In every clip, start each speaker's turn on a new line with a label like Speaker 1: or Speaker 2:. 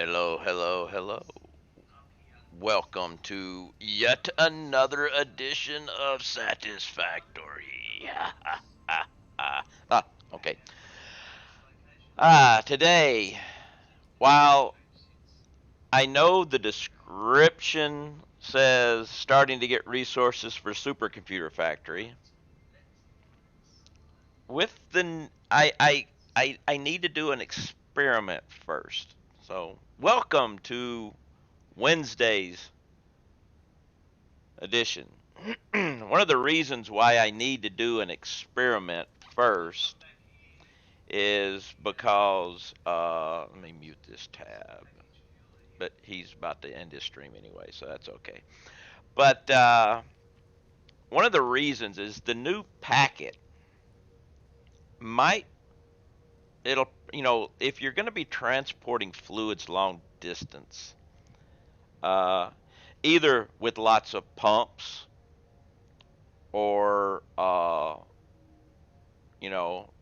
Speaker 1: Hello, hello, hello. Welcome to yet another edition of Satisfactory. Okay. Today, while I know the description says starting to get resources for Supercomputer Factory, with the I need to do an experiment first. So, welcome to Wednesday's edition. One of the reasons why I need to do an experiment first is because let me mute this tab. But he's about to end his stream anyway, so that's okay. But one of the reasons is the new packet might if you're going to be transporting fluids long distance, uh, either with lots of pumps or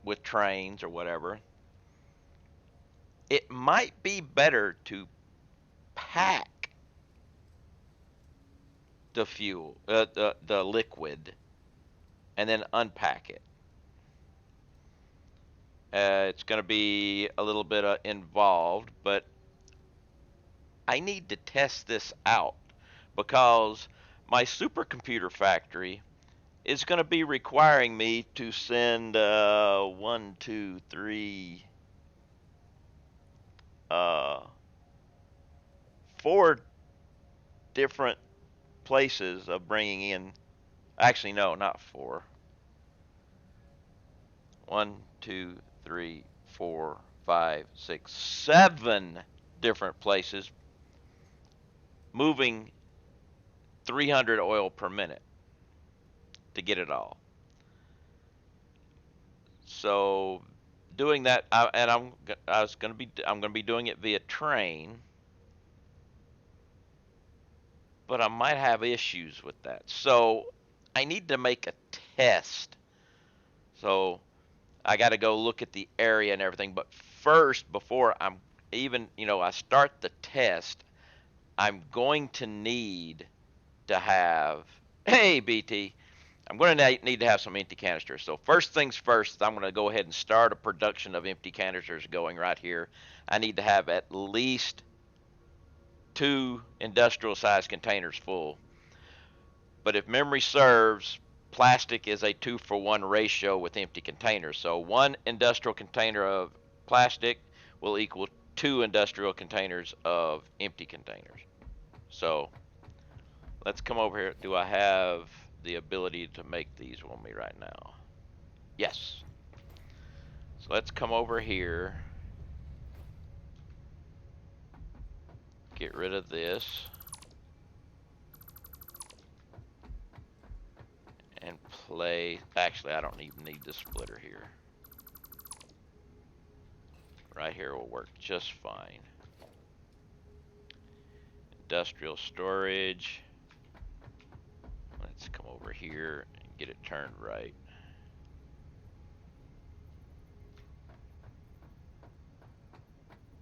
Speaker 1: with trains or whatever, it might be better to pack the fuel, the liquid, and then unpack it. It's going to be a little bit involved, but I need to test this out because my supercomputer factory is going to be requiring me to send one, two, three, uh, four different places of bringing in. Actually, no, not four. One, two, three, four, five, six, seven different places, moving 300 oil per minute to get it all. So doing that, and I'm gonna be doing it via train, but I might have issues with that. So I need to make a test. So I got to go look at the area and everything. But first, before I start the test, I'm going to need to have, hey, BT, I'm going to need to have some empty canisters. So first things first, I'm going to go ahead and start a production of empty canisters going right here. I need to have at least 2 industrial sized containers full. But if memory serves, plastic is a 2-for-1 ratio with empty containers. So one industrial container of plastic will equal 2 industrial containers of empty containers. So let's come over here. Do I have the ability to make these on me right now? Yes. So let's come over here. Get rid of this. And play. Actually, I don't even need the splitter here. Right here will work just fine. Industrial storage. Let's come over here and get it turned right.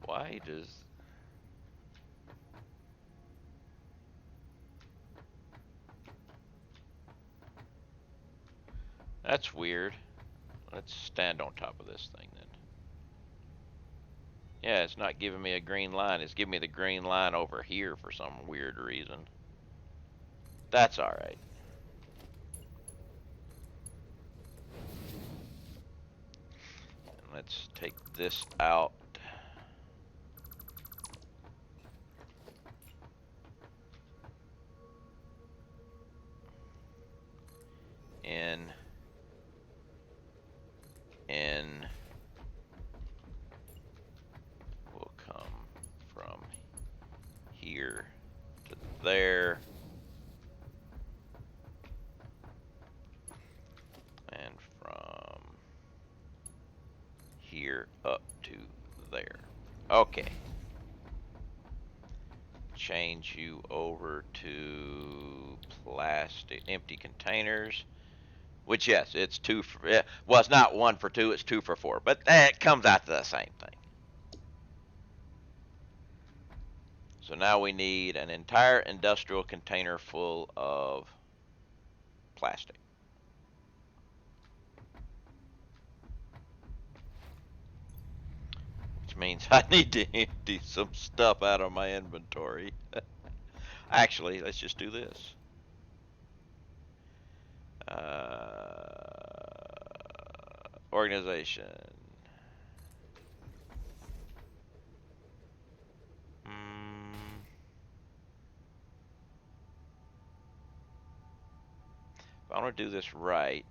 Speaker 1: Why does... That's weird. Let's stand on top of this thing then. Yeah, it's not giving me a green line. It's giving me the green line over here for some weird reason. That's alright. Let's take this out. In will come from here to there, and from here up to there. Okay. Change you over to plastic empty containers. Which, yes, it's 2 for, well, it's not 1 for 2, it's 2 for 4, but it comes out to the same thing. So now we need an entire industrial container full of plastic. Which means I need to empty some stuff out of my inventory. Actually, let's just do this. Organization. If I want to do this right,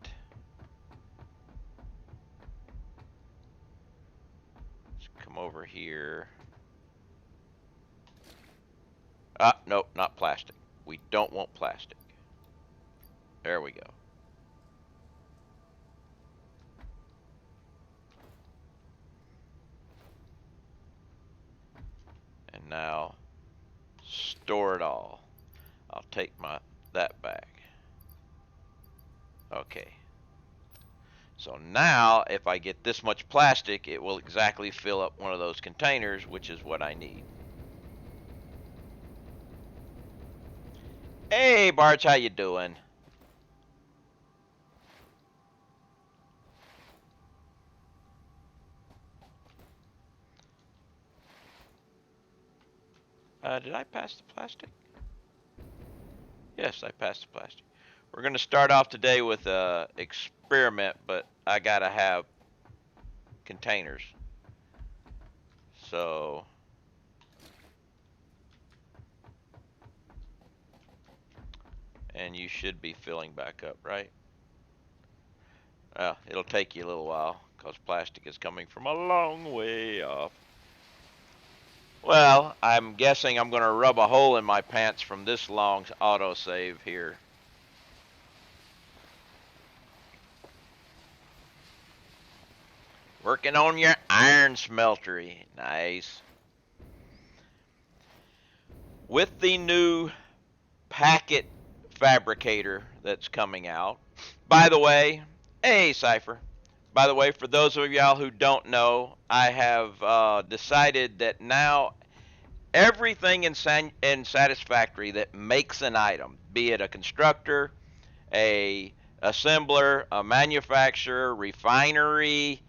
Speaker 1: let's come over here. Nope, not plastic. We don't want plastic. There we go. And now store it all. I'll take that back. Okay. So now if I get this much plastic, it will exactly fill up one of those containers, which is what I need. Hey Barch, how you doing? Did I pass the plastic? Yes, I passed the plastic. We're going to start off today with an experiment, but I got to have containers. So and you should be filling back up, right? It'll take you a little while because plastic is coming from a long way off. Well, I'm guessing I'm going to rub a hole in my pants from this long autosave here. Working on your iron smeltery. Nice. With the new packet fabricator that's coming out. By the way, hey Cypher. By the way, for those of y'all who don't know, I have decided that now everything in Satisfactory that makes an item, be it a constructor, a assembler, a manufacturer, refinery,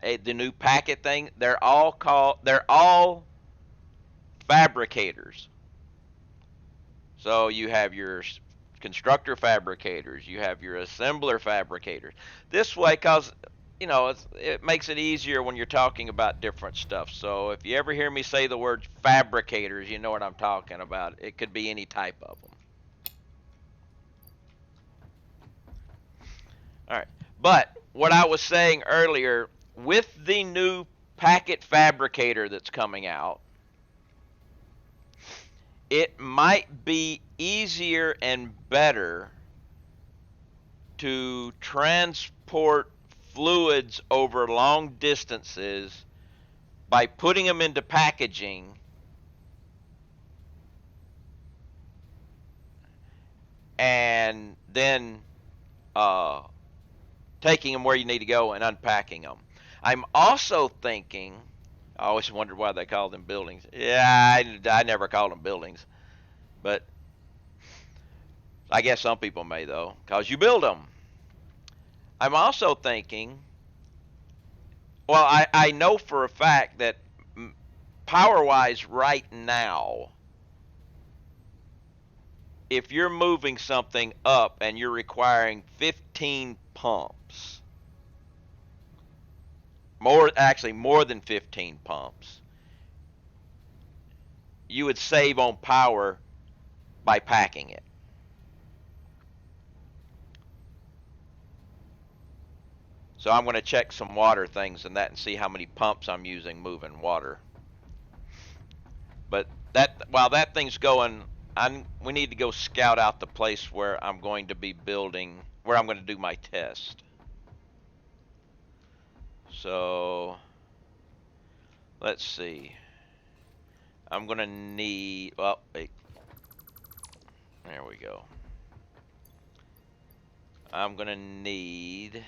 Speaker 1: the new packet thing, they're all fabricators. So you have your constructor fabricators, you have your assembler fabricators. This way, because it makes it easier when you're talking about different stuff. So if you ever hear me say the word fabricators, you know what I'm talking about. It could be any type of them. All right. But what I was saying earlier, with the new packet fabricator that's coming out, it might be easier and better to transport fluids over long distances by putting them into packaging and then taking them where you need to go and unpacking them. I'm also thinking, I always wondered why they call them buildings. Yeah, I never called them buildings, but I guess some people may though, because you build them. I'm also thinking, well, I know for a fact that power-wise right now, if you're moving something up and you're requiring 15 pumps, more than 15 pumps, you would save on power by packing it. So I'm going to check some water things and that and see how many pumps I'm using moving water. But while that thing's going, we need to go scout out the place where I'm going to be building, where I'm going to do my test. So let's see. I'm going to need, well, wait. There we go. I'm going to need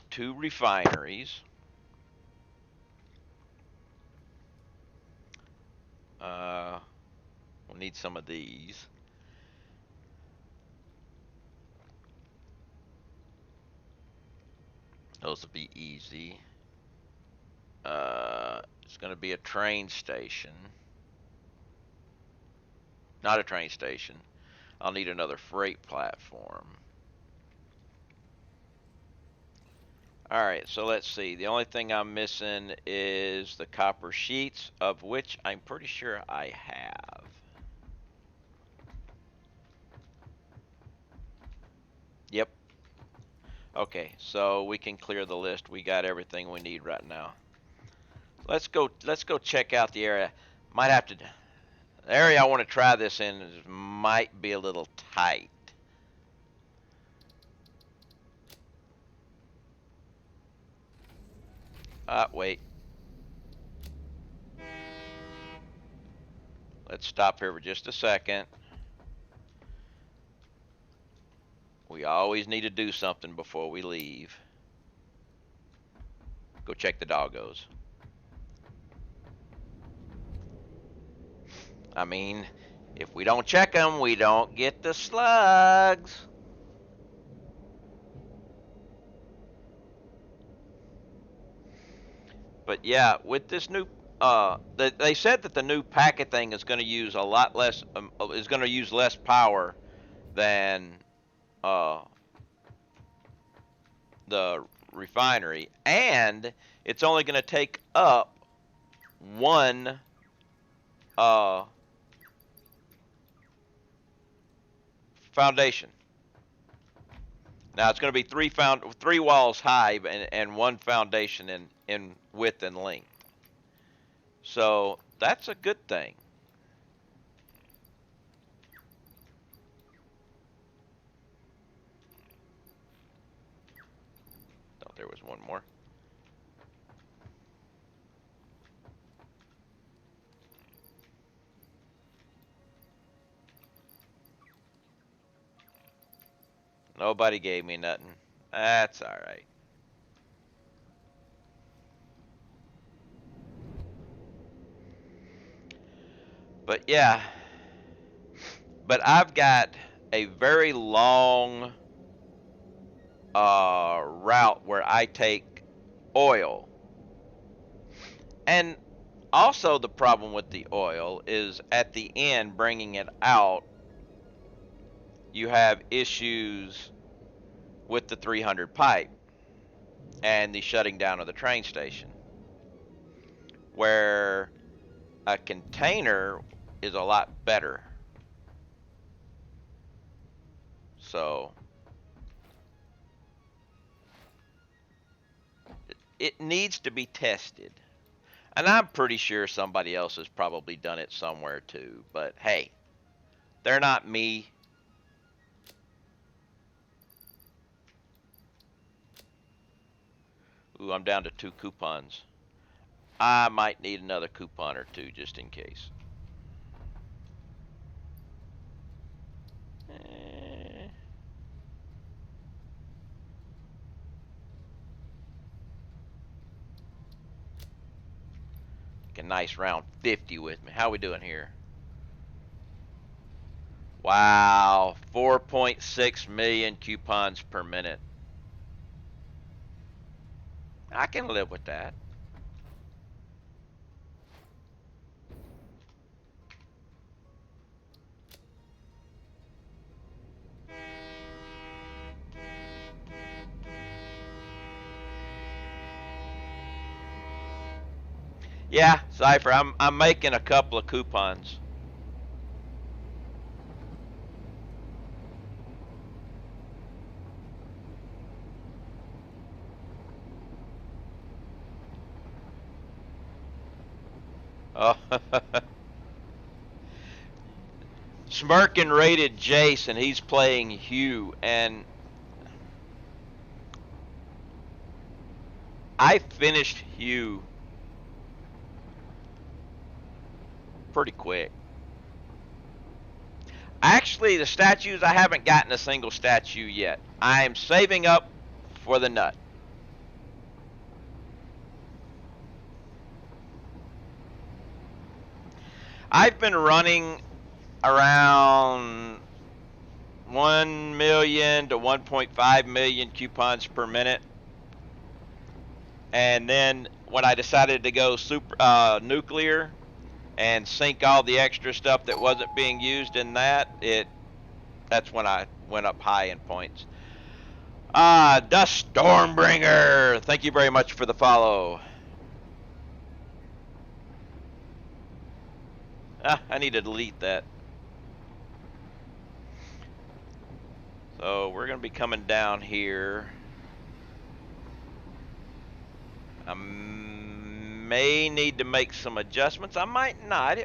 Speaker 1: 2 refineries. We'll need some of these. Those will be easy. It's going to be a train station. Not a train station. I'll need another freight platform. Alright, so let's see. The only thing I'm missing is the copper sheets, of which I'm pretty sure I have. Yep. Okay, so we can clear the list. We got everything we need right now. Let's go check out the area. Might have to... The area I want to try this in might be a little tight. Wait. Let's stop here for just a second. We always need to do something before we leave. Go check the doggos. I mean, if we don't check them, we don't get the slugs. But yeah, with this new, they said that the new packet thing is going to use a lot less, is going to use less power than the refinery, and it's only going to take up one foundation. Now it's going to be three walls high and one foundation in width and length. So that's a good thing. Thought there was one more. Nobody gave me nothing. That's all right. But yeah. But I've got a very long route where I take oil. And also the problem with the oil is at the end, bringing it out, you have issues with the 300 pipe and the shutting down of the train station, where a container is a lot better. So it needs to be tested, and I'm pretty sure somebody else has probably done it somewhere too, but hey, they're not me. Ooh, I'm down to 2 coupons. I might need another coupon or 2 just in case. A nice round 50 with me. How we doing here? Wow, 4.6 million coupons per minute. I can live with that. Yeah, Cypher, I'm making a couple of coupons. Oh. Smirkin rated Jace, and he's playing Hugh, and I finished Hugh pretty quick. Actually, the statues, I haven't gotten a single statue yet. I'm saving up for the nut. I've been running around 1 million to 1.5 million coupons per minute. And then when I decided to go nuclear and sink all the extra stuff that wasn't being used in that's when I went up high in points. Dust Stormbringer, thank you very much for the follow. I need to delete that. So we're going to be coming down here. I may need to make some adjustments. I might not.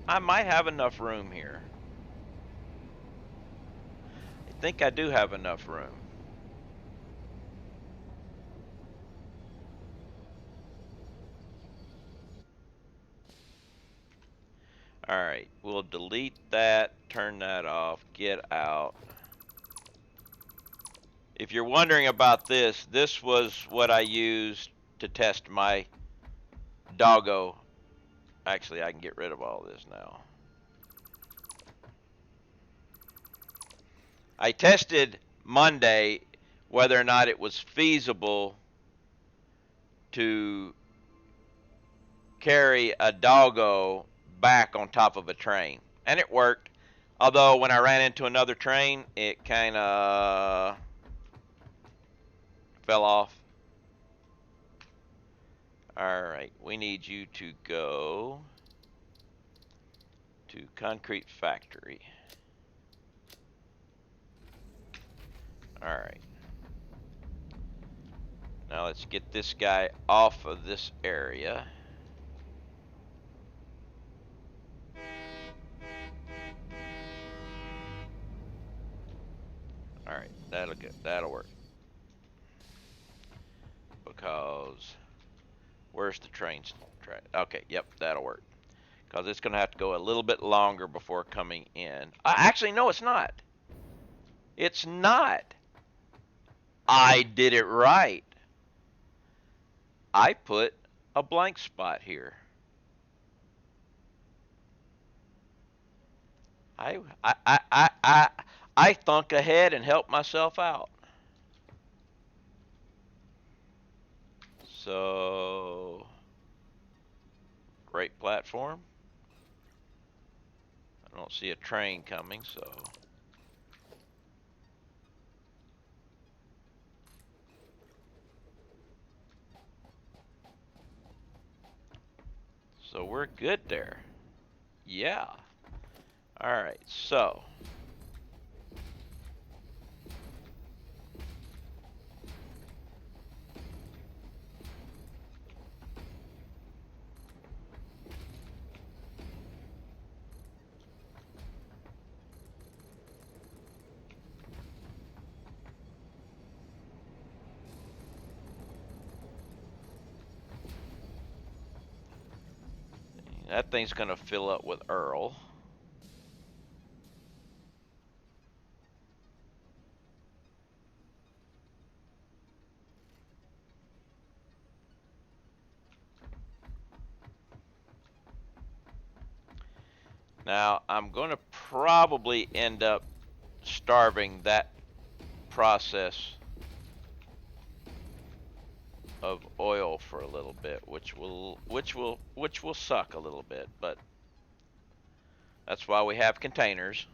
Speaker 1: I might have enough room here. I think I do have enough room. Alright, we'll delete that, turn that off, get out. If you're wondering about this, this was what I used to test my doggo. Actually, I can get rid of all this now. I tested Monday whether or not it was feasible to carry a doggo back on top of a train, and it worked. Although when I ran into another train, it kind of fell off. Alright, we need you to go to Concrete Factory. Alright. Now let's get this guy off of this area. Alright, that'll work. Because where's the train track? Okay, yep, that'll work. Because it's going to have to go a little bit longer before coming in. Actually, no, it's not. It's not. I did it right. I put a blank spot here. I thunk ahead and helped myself out. So, great platform. I don't see a train coming, so. So we're good there. Yeah. Alright, so. That thing's going to fill up with Earl. Now, I'm going to probably end up starving that process of oil for a little bit, which will suck a little bit, but that's why we have containers.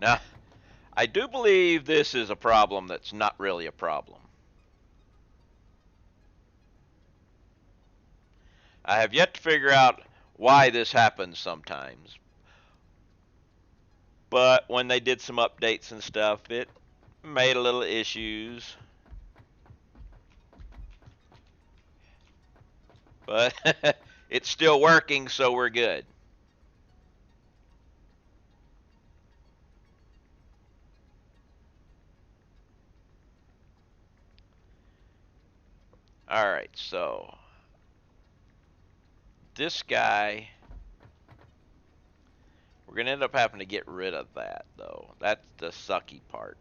Speaker 1: Now, I do believe this is a problem that's not really a problem. I have yet to figure out why this happens sometimes. But when they did some updates and stuff, it made a little issues. But it's still working, so we're good. Alright, so this guy, we're going to end up having to get rid of that, though. That's the sucky part.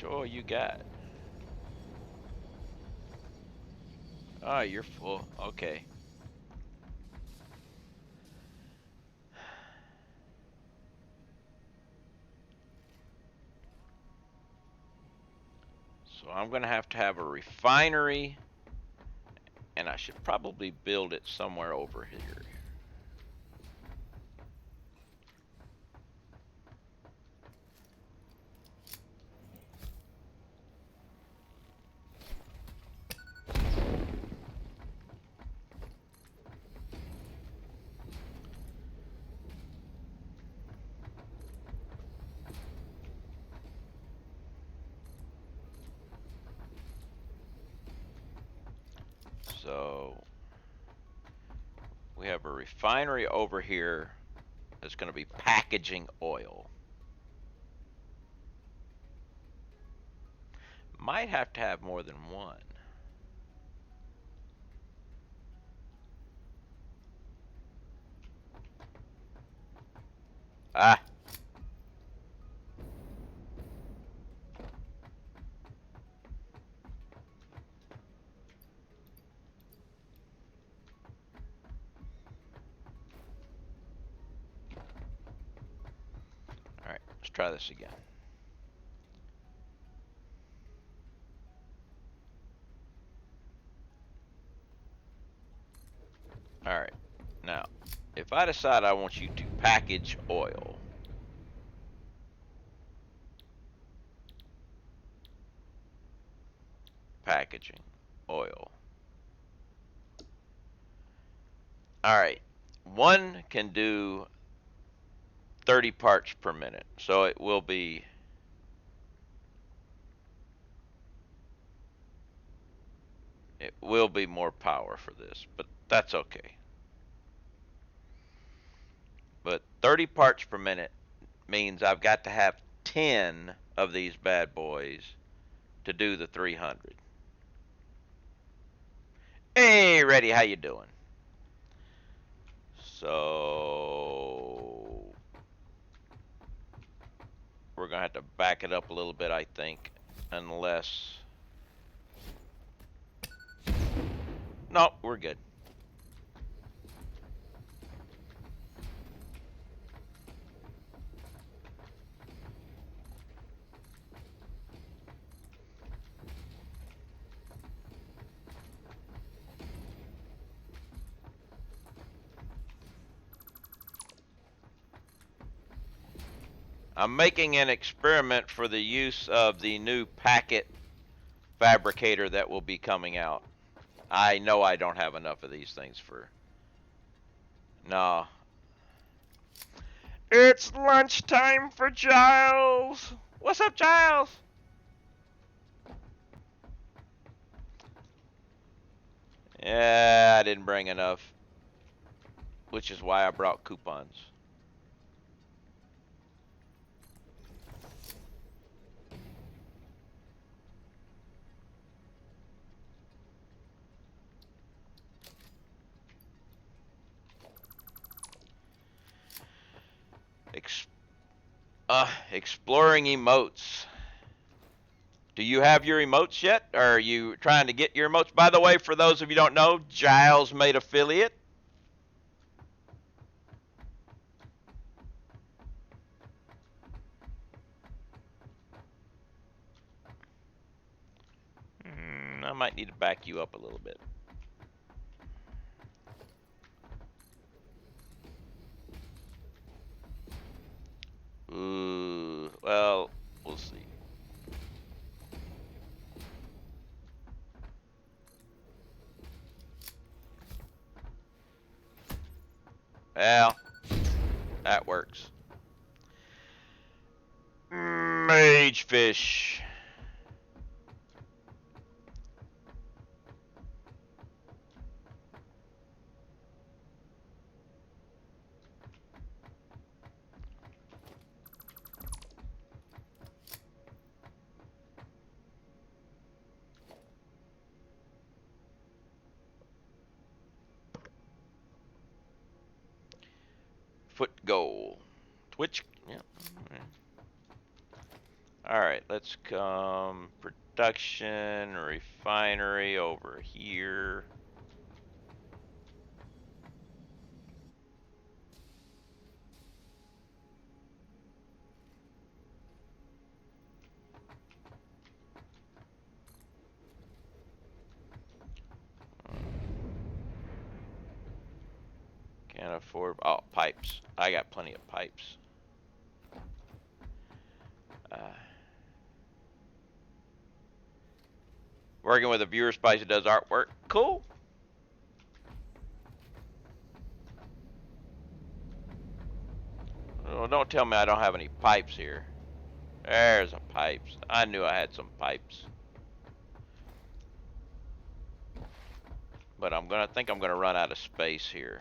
Speaker 1: much oil you got? Oh, you're full. Okay. So I'm going to have a refinery, and I should probably build it somewhere over here. So we have a refinery over here that's going to be packaging oil. Might have to have more than one. Ah. All right, let's try this again. All right, now, if I decide I want you to package oil, packaging oil. All right, one can do 30 parts per minute, so it will be more power for this, but that's okay. But 30 parts per minute means I've got to have 10 of these bad boys to do the 300. Hey, Reddy, how you doing? So we're gonna have to back it up a little bit, I think, unless. No, we're good. I'm making an experiment for the use of the new packet fabricator that will be coming out. I know I don't have enough of these things for. No. It's lunchtime for Giles. What's up, Giles? Yeah, I didn't bring enough, which is why I brought coupons. Exploring emotes. Do you have your emotes yet? Or are you trying to get your emotes? By the way, for those of you who don't know, Giles made affiliate. I might need to back you up a little bit. Ooh, well, we'll see. Well, that works. Mage fish. Foot goal. Twitch. Yeah. All right, let's come production refinery over here. Can't afford. Oh, pipes. I got plenty of pipes. Uh, Working with a viewer spice that does artwork. Cool. Well, don't tell me I don't have any pipes here. There's some pipes. I knew I had some pipes. But I think I'm gonna run out of space here.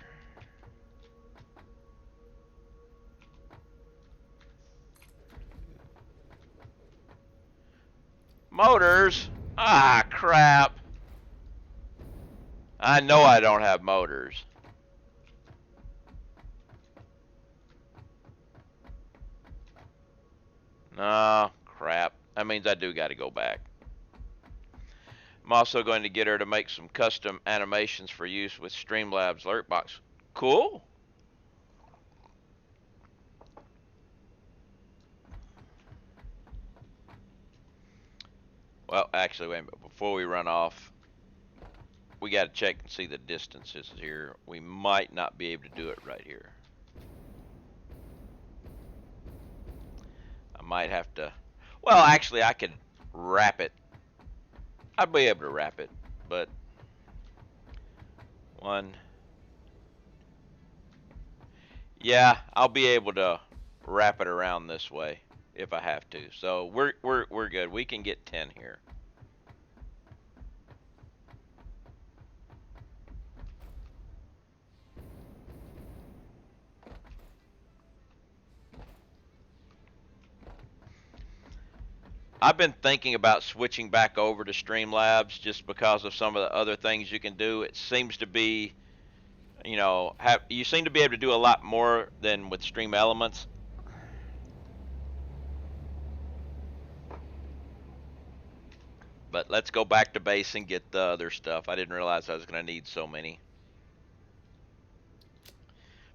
Speaker 1: Motors? Ah, crap. I know I don't have motors. No, crap. That means I do gotta go back. I'm also going to get her to make some custom animations for use with Streamlabs Alertbox. Cool. Well, actually, wait a minute. Before we run off, we got to check and see the distances here. We might not be able to do it right here. I might have to. Well, actually, I could wrap it. I'd be able to wrap it, but one. Yeah, I'll be able to wrap it around this way if I have to. So we're good. We can get 10 here. I've been thinking about switching back over to Streamlabs just because of some of the other things you can do. It seems to be, you seem to be able to do a lot more than with Stream Elements. But let's go back to base and get the other stuff. I didn't realize I was going to need so many.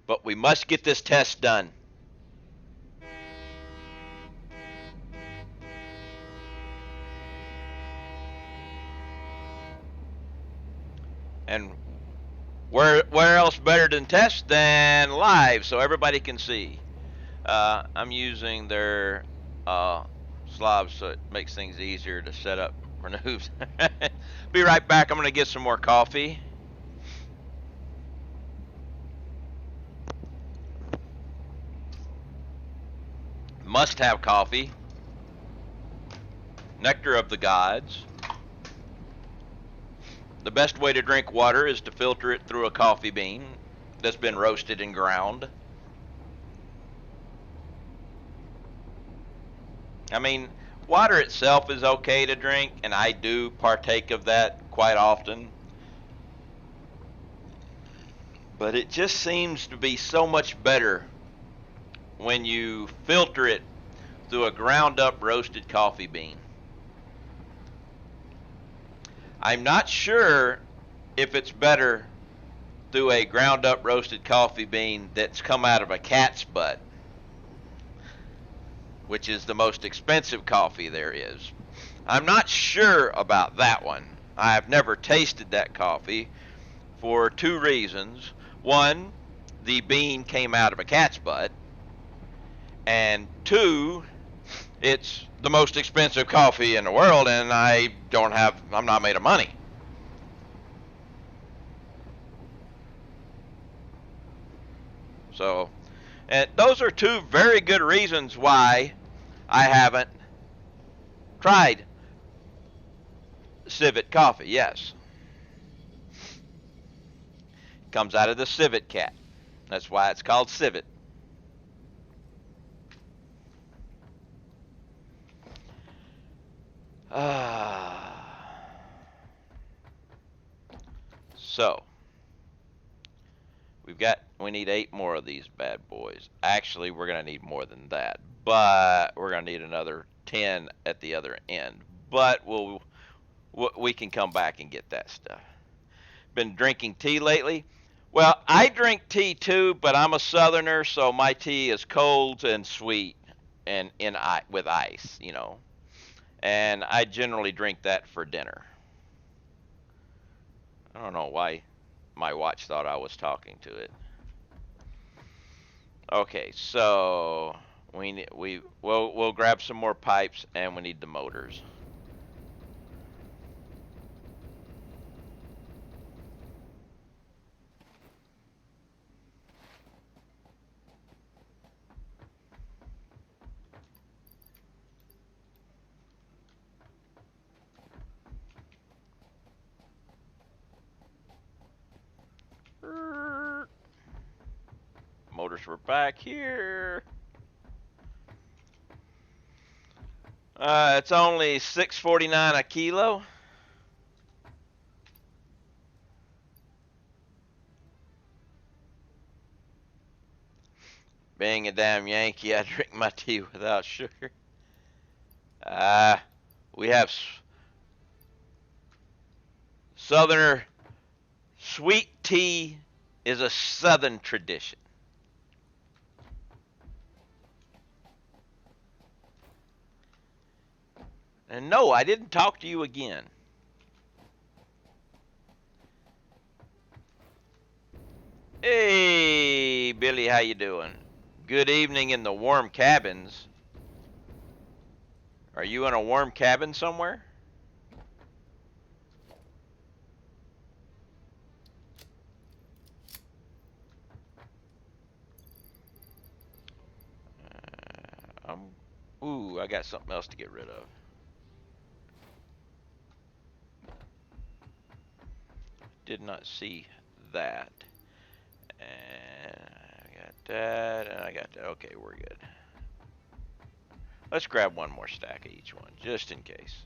Speaker 1: But we must get this test done. And where else better than test than live so everybody can see. I'm using their slobs so it makes things easier to set up for noobs. Be right back. I'm going to get some more coffee. Must have coffee. Nectar of the gods. The best way to drink water is to filter it through a coffee bean that's been roasted and ground. I mean, water itself is okay to drink, and I do partake of that quite often. But it just seems to be so much better when you filter it through a ground up roasted coffee bean. I'm not sure if it's better through a ground up roasted coffee bean that's come out of a cat's butt, which is the most expensive coffee there is. I'm not sure about that one. I've never tasted that coffee for two reasons. One, the bean came out of a cat's butt, and two, it's the most expensive coffee in the world, and I'm not made of money. So, and those are two very good reasons why I haven't tried civet coffee. Yes. It comes out of the civet cat. That's why it's called civet. So, we need 8 more of these bad boys. Actually, we're going to need more than that, but we're going to need another 10 at the other end. But we can come back and get that stuff. Been drinking tea lately? Well, I drink tea too, but I'm a southerner, so my tea is cold and sweet and with ice, you know. And I generally drink that for dinner. I don't know why my watch thought I was talking to it. Okay, so we'll grab some more pipes, and we need the motors. Motors were back here. It's only $6.49 a kilo. Being a damn Yankee, I drink my tea without sugar. We have Southerner sweet tea is a Southern tradition. And no, I didn't talk to you again. Hey, Billy, how you doing? Good evening in the warm cabins. Are you in a warm cabin somewhere? Ooh, I got something else to get rid of. Did not see that. And I got that, and I got that. Okay, we're good. Let's grab one more stack of each one, just in case.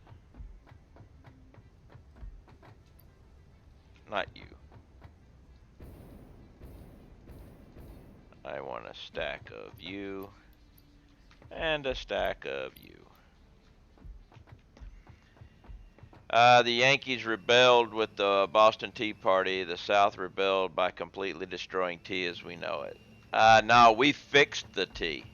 Speaker 1: Not you. I want a stack of you, and a stack of you. The Yankees rebelled with the Boston Tea Party. The South rebelled by completely destroying tea as we know it. No, we fixed the tea.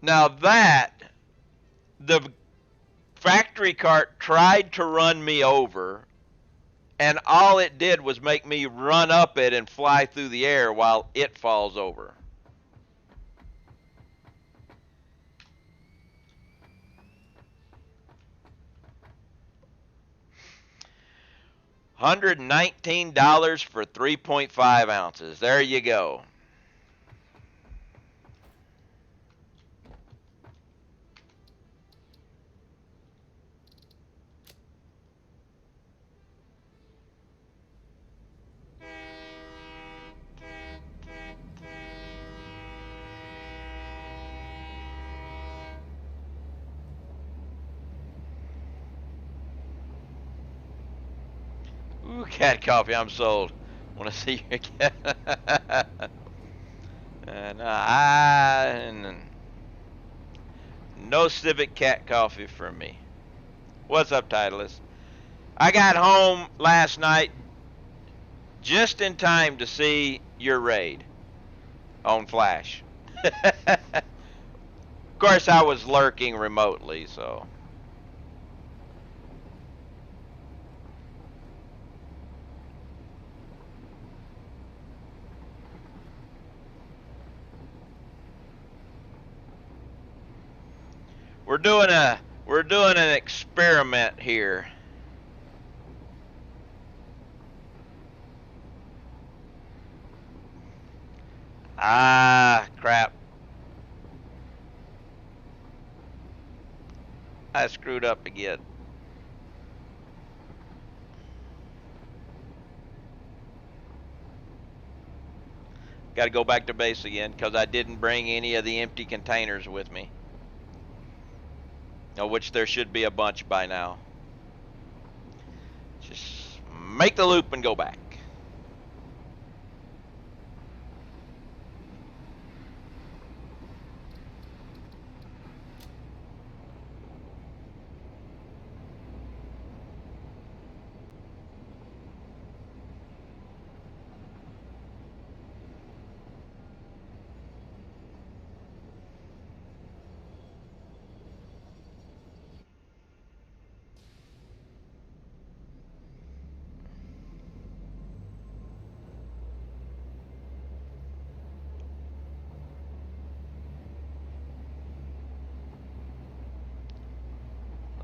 Speaker 1: Now the factory cart tried to run me over, and all it did was make me run up it and fly through the air while it falls over. $119 for 3.5 ounces. There you go. Ooh, cat coffee, I'm sold. Want to see your cat? No Civic cat coffee for me. What's up, Titleist? I got home last night just in time to see your raid on Flash. Of course, I was lurking remotely, so. We're doing an experiment here. Ah, crap. I screwed up again. Got to go back to base again because I didn't bring any of the empty containers with me. Of which there should be a bunch by now. Just make the loop and go back.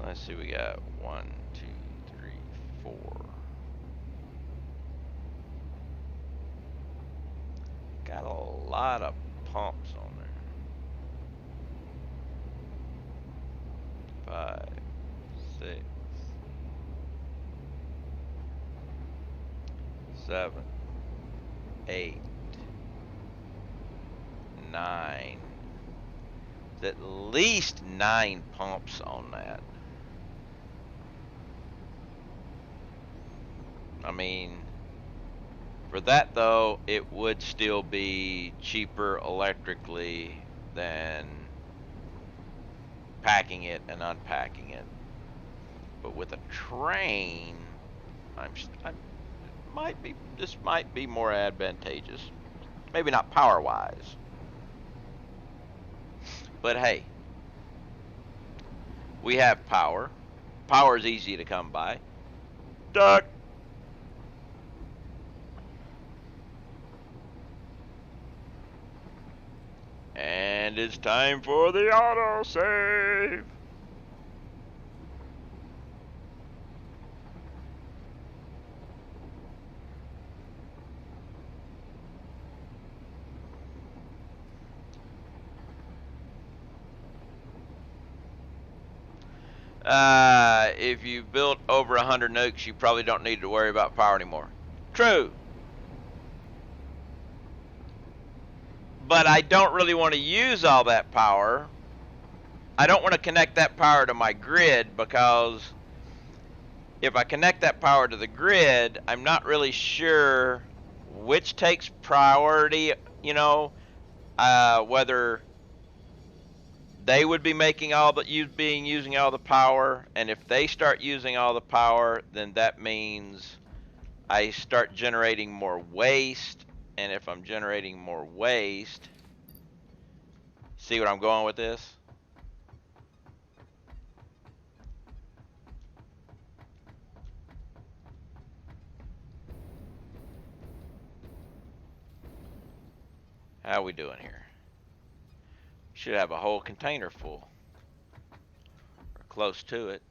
Speaker 1: Let's see, we got 1, 2, 3, 4. Got a lot of pumps on there. 5, 6, 7, 8, 9. At least 9 pumps on that. I mean, for that though, it would still be cheaper electrically than packing it and unpacking it. But with a train, this might be more advantageous. Maybe not power-wise, but hey, we have power. Power is easy to come by. Duck. And it's time for the autosave. If you've built over 100 nukes, you probably don't need to worry about power anymore. True. But I don't really want to use all that power. I don't want to connect that power to my grid, because if I connect that power to the grid, I'm not really sure which takes priority, you know, whether they would be making all the using all the power, and if they start using all the power, then that means I start generating more waste, and if I'm generating more waste, see what I'm going with this? How are we doing here? Should have a whole container full, or close to it.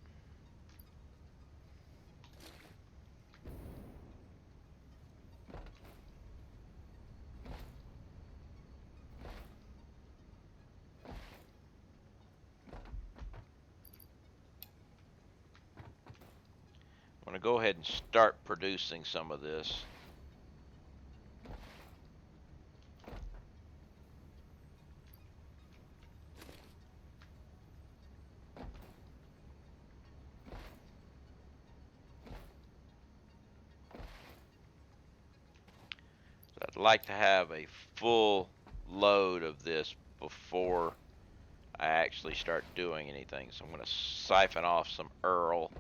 Speaker 1: I'm going to go ahead and start producing some of this. I'd like to have a full load of this before I actually start doing anything. So I'm going to siphon off some Earl.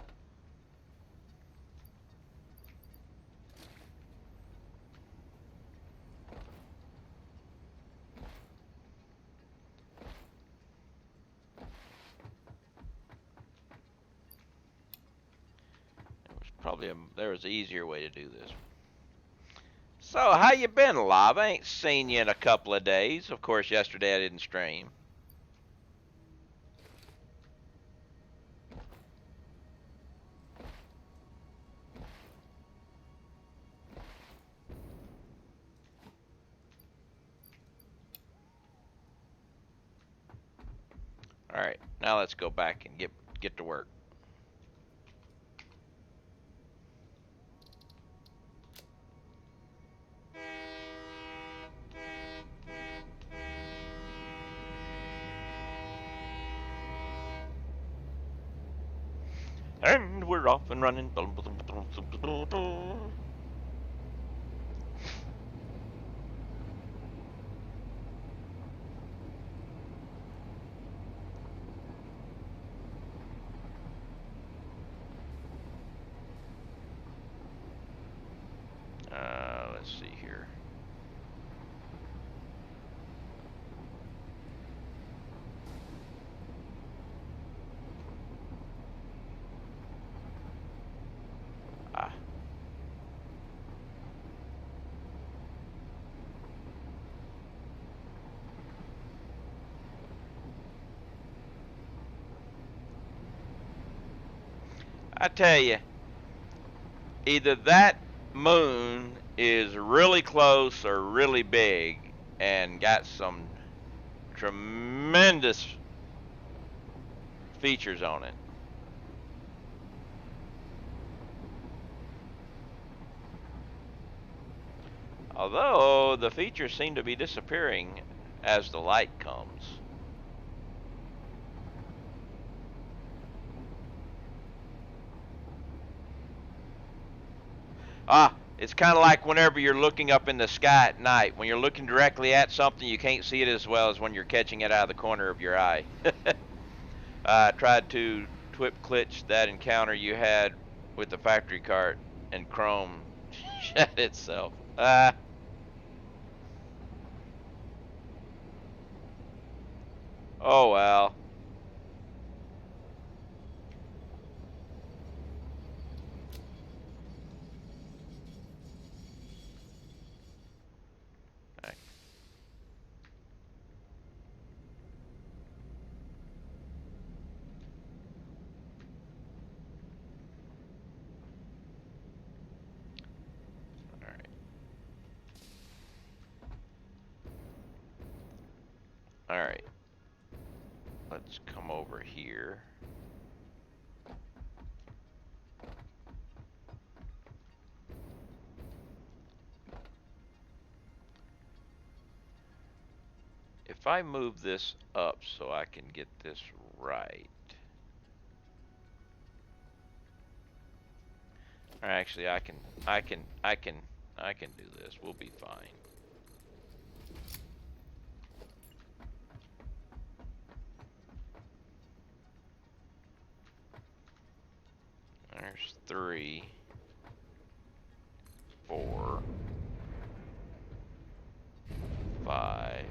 Speaker 1: There was an easier way to do this. So, how you been, Live? I ain't seen you in a couple of days. Of course, yesterday I didn't stream. All right, now let's go back and get to work. And we're off and running. Let's see here. Ah. I tell you, either that moon is really close or really big and got some tremendous features on it. Although the features seem to be disappearing as the light comes. It's kind of like whenever you're looking up in the sky at night. When you're looking directly at something, you can't see it as well as when you're catching it out of the corner of your eye. I tried to twip glitch that encounter you had with the factory cart, and Chrome shut itself. Oh well. Alright. Alright. Let's come over here. If I move this up so I can get this right. Or actually, I can do this. We'll be fine. There's 3, 4, 5.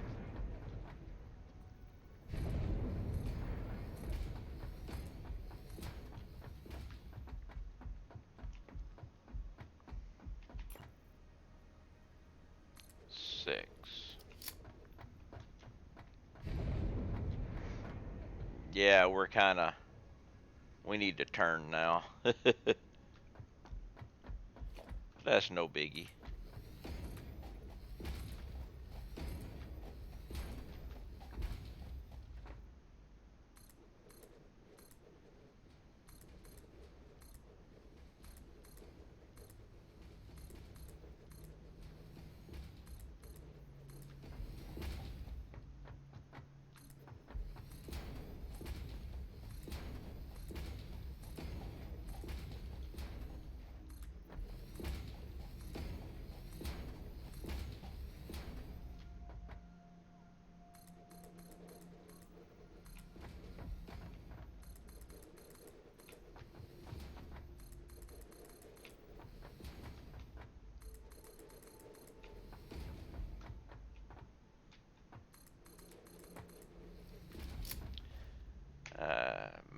Speaker 1: Six. Yeah, we're kinda, we need to turn now. That's no biggie.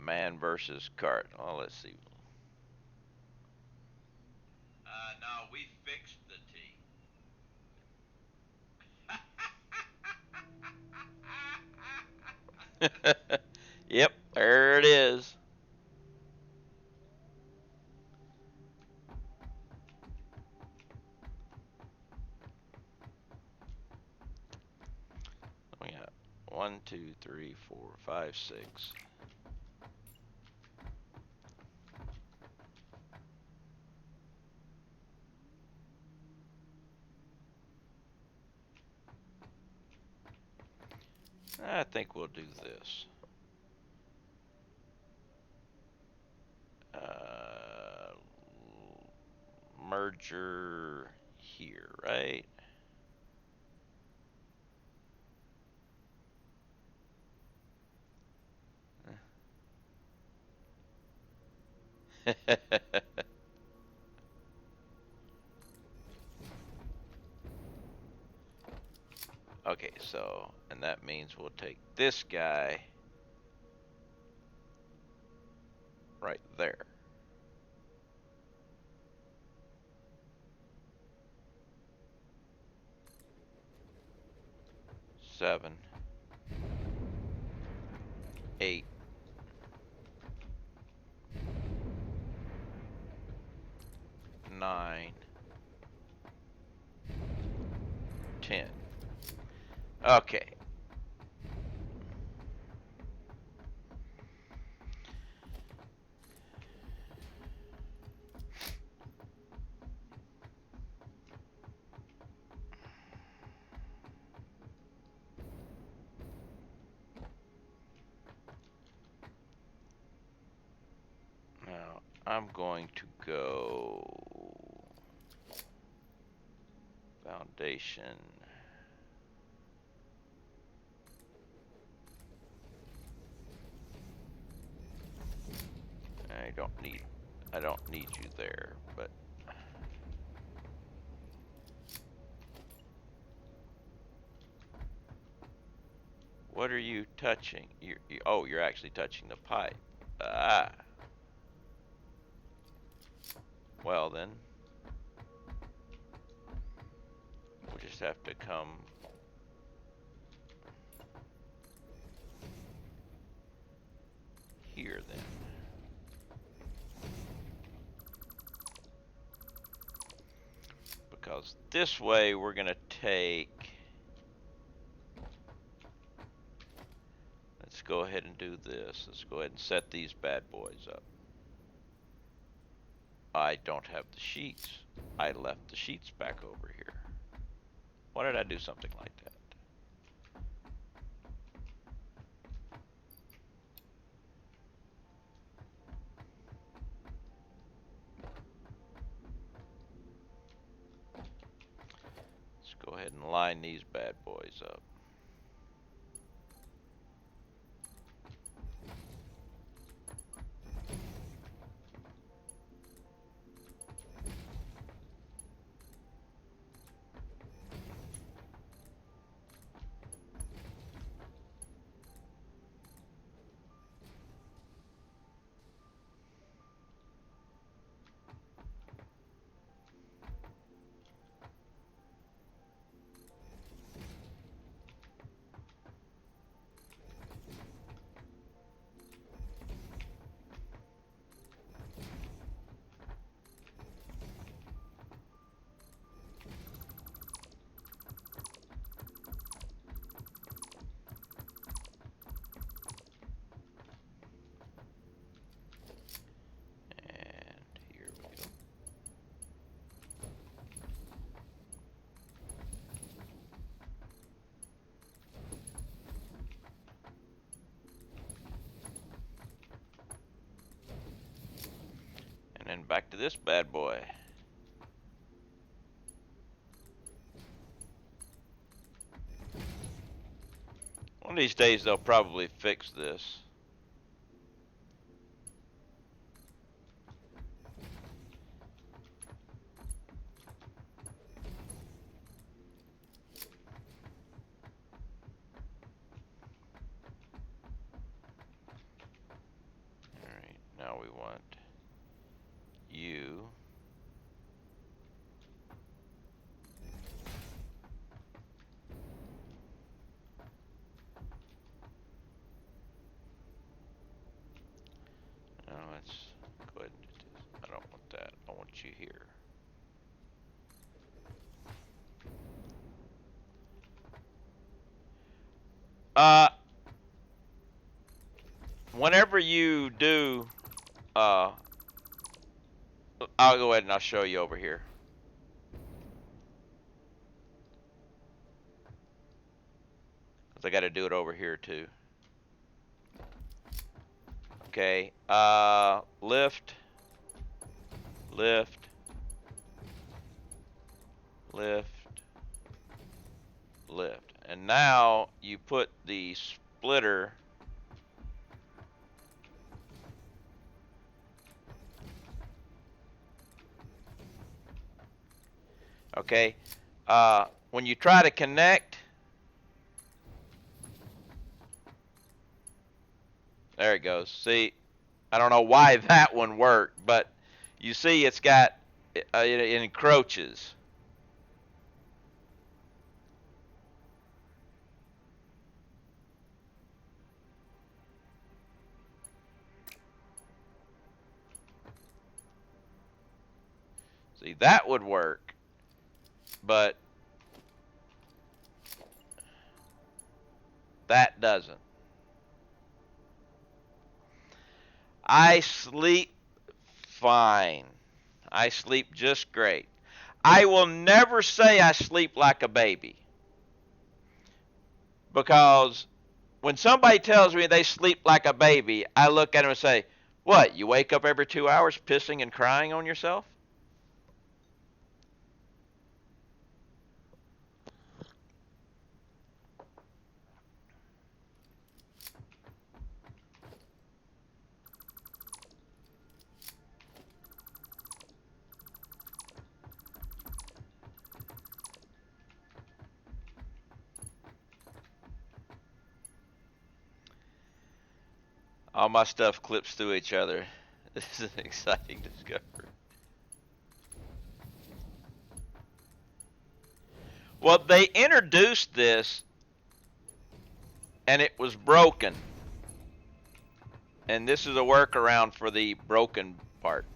Speaker 1: Man versus cart. Oh, let's see. No, we fixed the T. Yep, there it is. We got 1, 2, 3, 4, 5, 6. I think we'll do this. charger here, right? Okay, so, and that means we'll take this guy right there. Seven, 8, 9, 10. Okay. Now I'm going to go foundation. I don't need you there, but what are you touching? Oh, you're actually touching the pipe. Ah. Well then, we'll just have to come here then. Because this way we're gonna take, let's go ahead and do this. Let's go ahead and set these bad boys up. I don't have the sheets. I left the sheets back over here. Why did I do something like that? Let's go ahead and line these bad boys up. And then back to this bad boy. One of these days they'll probably fix this. Alright, now we want you. Now let's go ahead and do this. I don't want that. I want you here. Whenever you do, I'll go ahead and I'll show you over here. Cause I got to do it over here too. Okay, lift, lift, lift, lift. And now you put the splitter okay. When you try to connect, there it goes. See, I don't know why that one worked, but you see it's got, it encroaches. See, that would work, but that doesn't. I sleep fine. I sleep just great. I will never say I sleep like a baby, because when somebody tells me they sleep like a baby, I look at them and say, what, you wake up every 2 hours pissing and crying on yourself? All my stuff clips through each other. This is an exciting discovery. Well, they introduced this and it was broken. And this is a workaround for the broken part.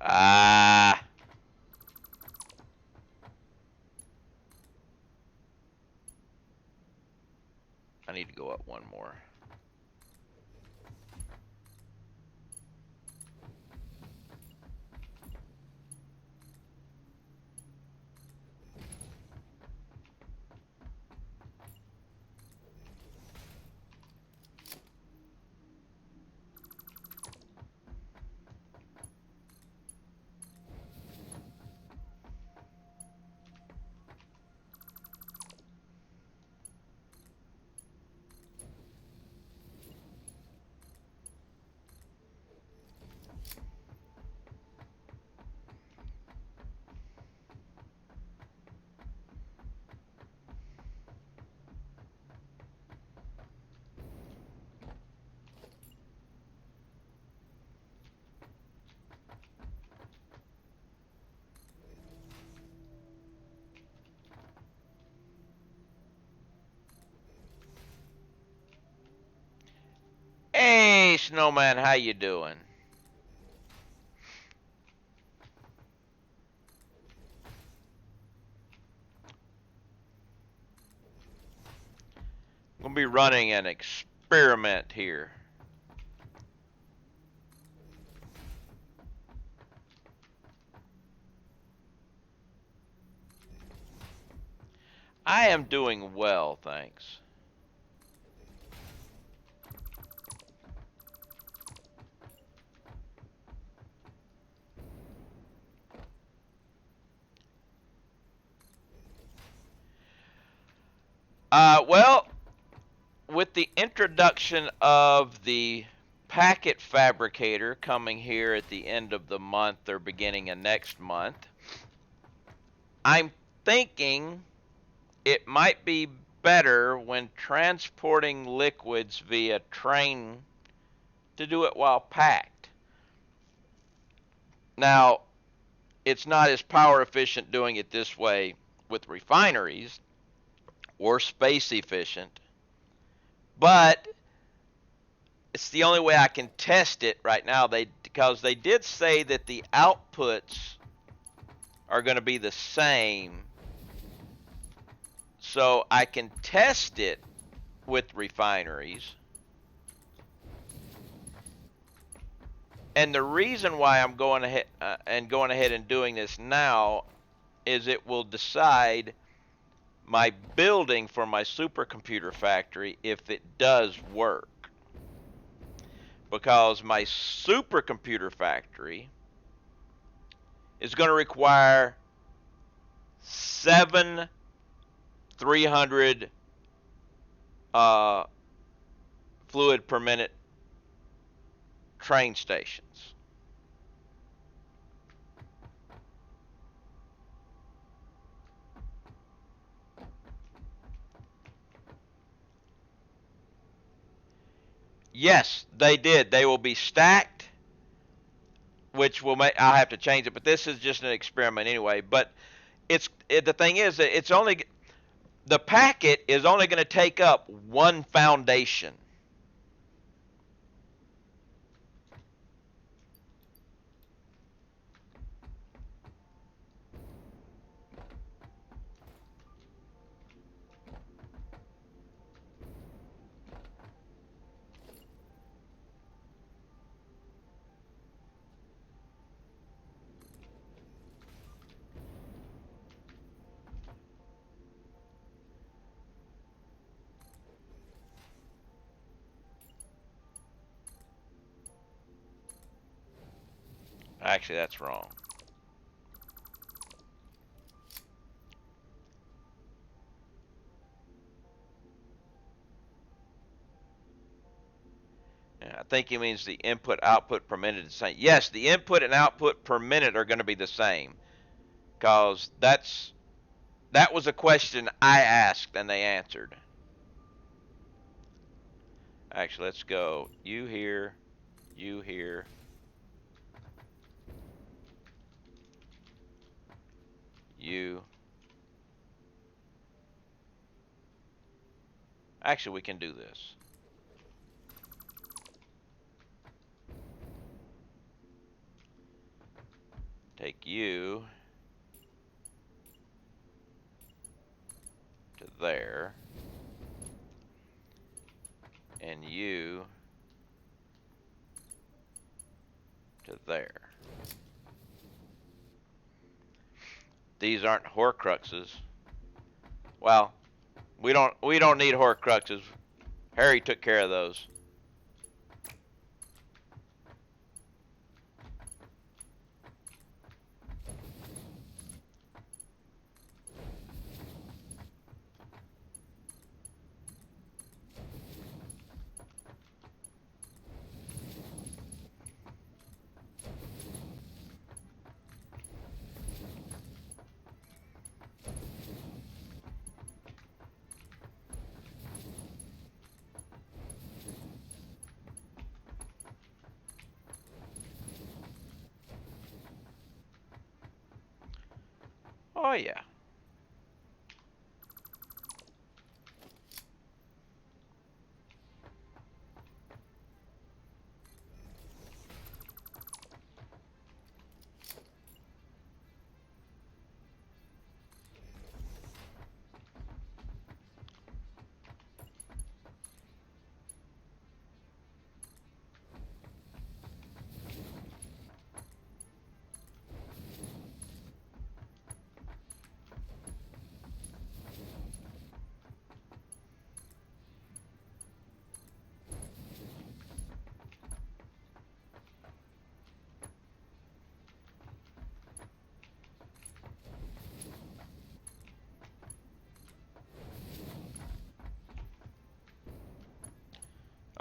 Speaker 1: Ah. I need to go up one more. Hey, Snowman, how you doing? I'm going to be running an experiment here. I am doing well, thanks. Well, with the introduction of the packet fabricator coming here at the end of the month or beginning of next month, I'm thinking it might be better when transporting liquids via train to do it while packed. Now, it's not as power efficient doing it this way with refineries, or space efficient, but it's the only way I can test it right now. Because they did say that the outputs are going to be the same, so I can test it with refineries. And the reason why I'm going ahead and doing this now is it will decide my building for my supercomputer factory if it does work. Because my supercomputer factory is going to require 7 300 fluid per minute train stations. Yes, they did. They will be stacked, which will make I'll have to change it, but this is just an experiment anyway. But the thing is that it's only the packet is only going to take up one foundation. Actually, that's wrong. Yeah, I think he means the input output per minute is the same. Yes, the input and output per minute are going to be the same, because that was a question I asked and they answered. Actually, let's go you here, you here, you. Actually, we can do this. Take you to there, and you to there. These aren't Horcruxes. Well, we don't need Horcruxes. Harry took care of those. Oh yeah.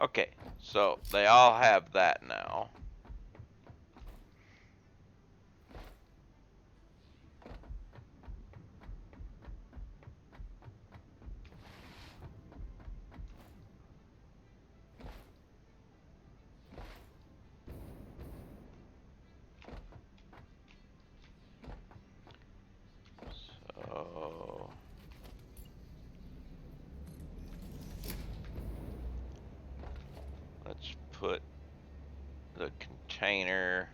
Speaker 1: Okay, so they all have that now. So let's put the container.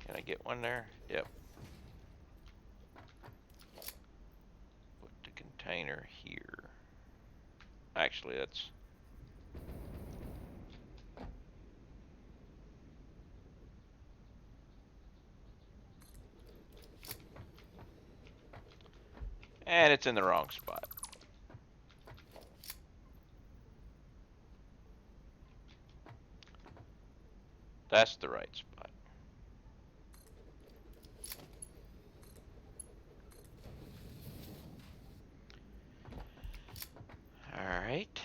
Speaker 1: Can I get one there? Yep. Put the container here. Actually, that's... And it's in the wrong spot. That's the right spot. All right.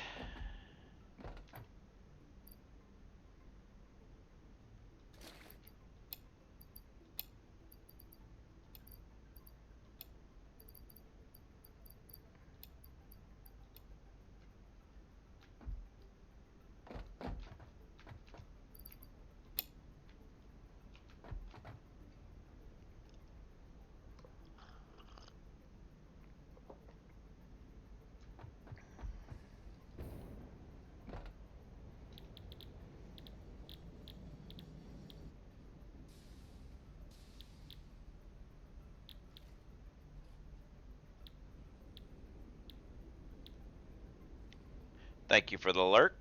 Speaker 1: Thank you for the alert.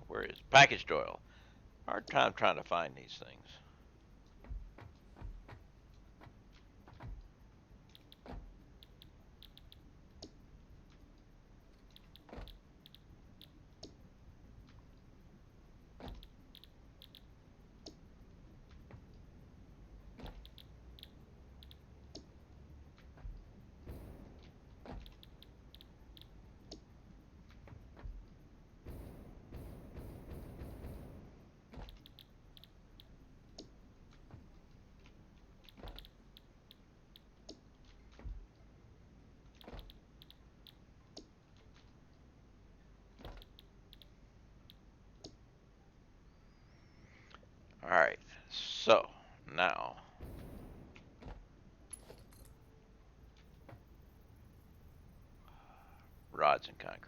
Speaker 1: Where is packaged oil? Hard time trying to find these things. All right. So now rods and concrete.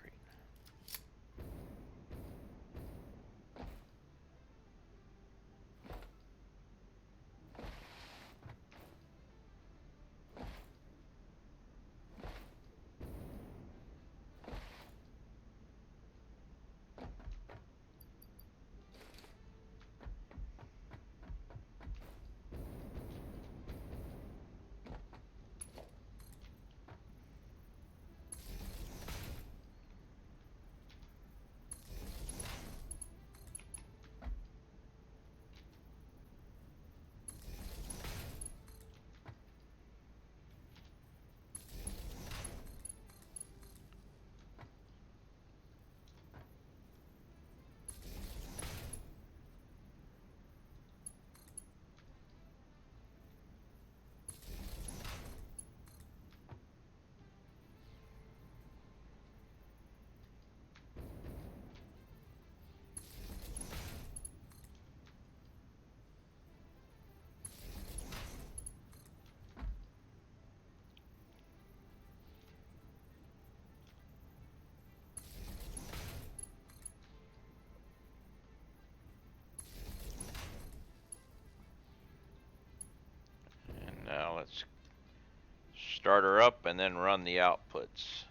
Speaker 1: And now let's start her up and then run the outputs.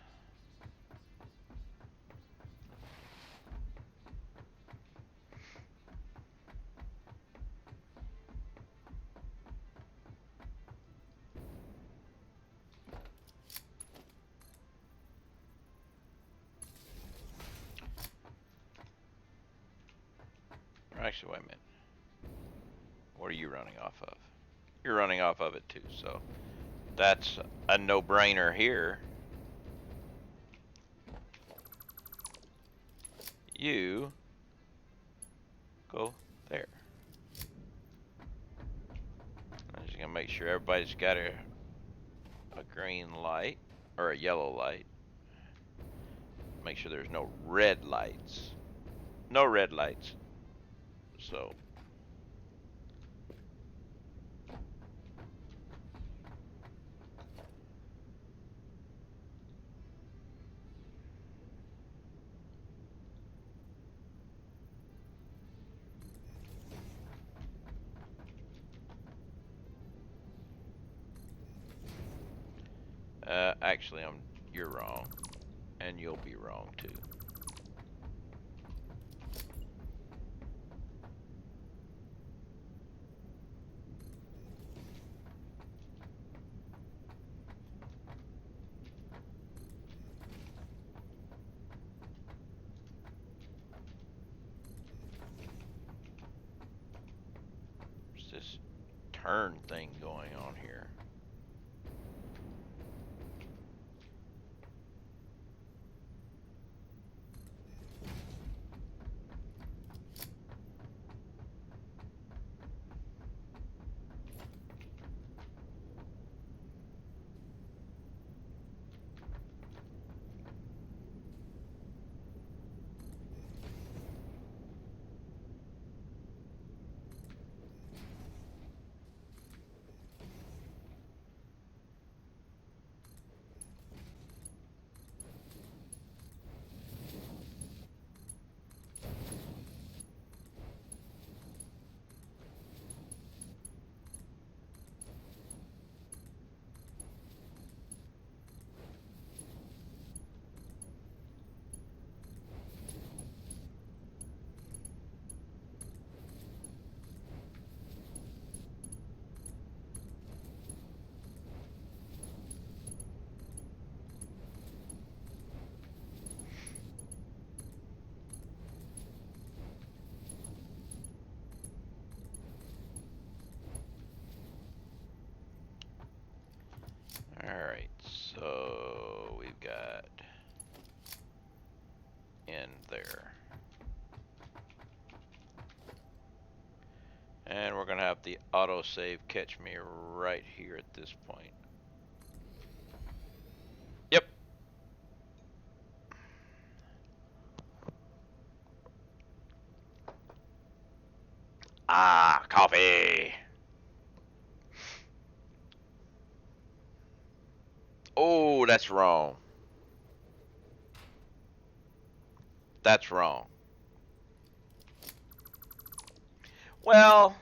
Speaker 1: Actually, wait a minute. What are you running off of? You're running off of it too, so that's a no-brainer here. You go there. I'm just gonna make sure everybody's got a green light or a yellow light. Make sure there's no red lights. No red lights. So Actually, you're wrong, and you'll be wrong too. What's this turn thing going on here? Alright, so we've got in there. And we're going to have the autosave catch me right here at this point. Yep. Ah, coffee. Oh, that's wrong. That's wrong. Well,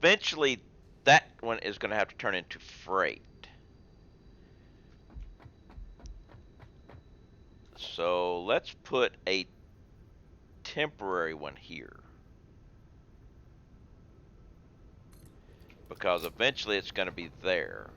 Speaker 1: eventually that one is going to have to turn into freight. So let's put a temporary one here. Because eventually it's going to be there.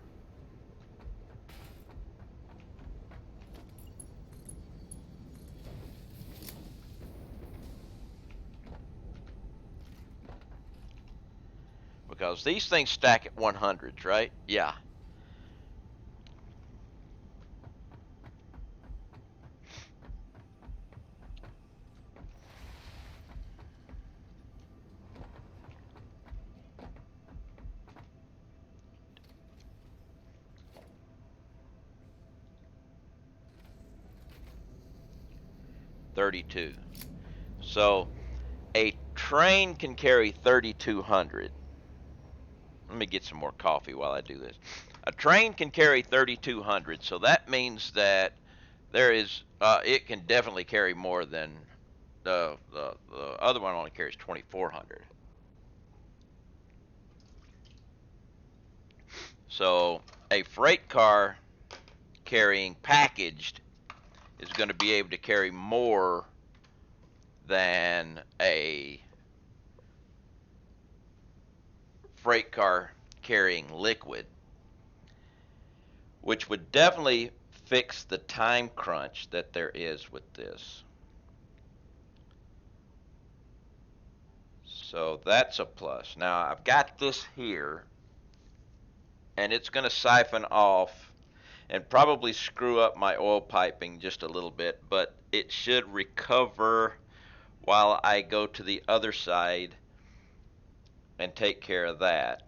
Speaker 1: Because these things stack at 100s, right? Yeah. $32. So a train can carry 3,200. Let me get some more coffee while I do this. A train can carry 3,200, so that means that there is it can definitely carry more than the other one only carries 2,400. So a freight car carrying packaged is going to be able to carry more than a freight car carrying liquid, which would definitely fix the time crunch that there is with this. So that's a plus. Now I've got this here, and it's going to siphon off and probably screw up my oil piping just a little bit, but it should recover while I go to the other side and take care of that.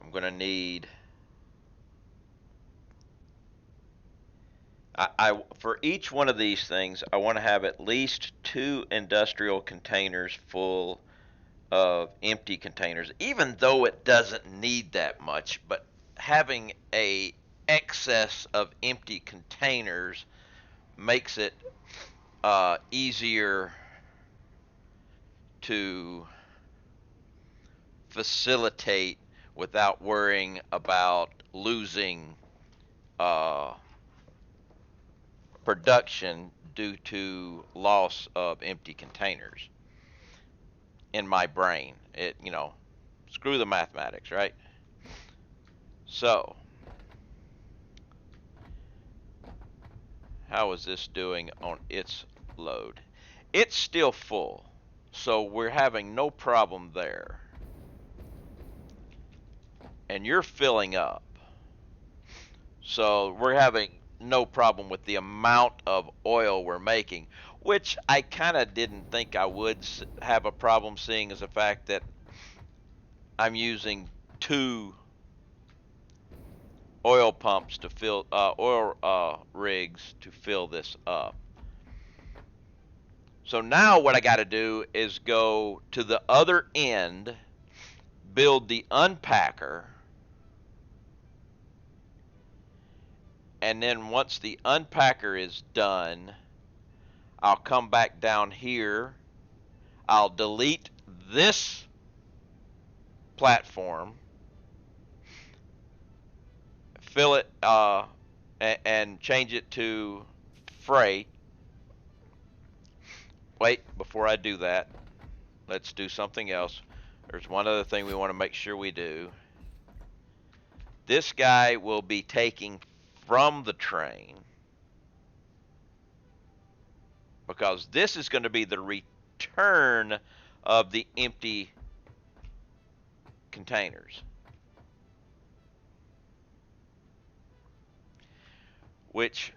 Speaker 1: I'm going to need For each one of these things, I want to have at least 2 industrial containers full of empty containers, even though it doesn't need that much. But having a excess of empty containers makes it easier to facilitate without worrying about losing uh, production due to loss of empty containers in my brain. Screw the mathematics, right? So, how is this doing on its load? It's still full, so we're having no problem there. And you're filling up. So we're having no problem with the amount of oil we're making, which I kind of didn't think I would have a problem seeing as the fact that I'm using 2 oil pumps to fill oil rigs to fill this up. So now what I got to do is go to the other end, build the unpacker, and then once the unpacker is done, I'll come back down here. I'll delete this platform, fill it, and change it to freight. Wait, before I do that, let's do something else. There's one other thing we want to make sure we do. This guy will be taking from the train, because this is going to be the return of the empty containers, which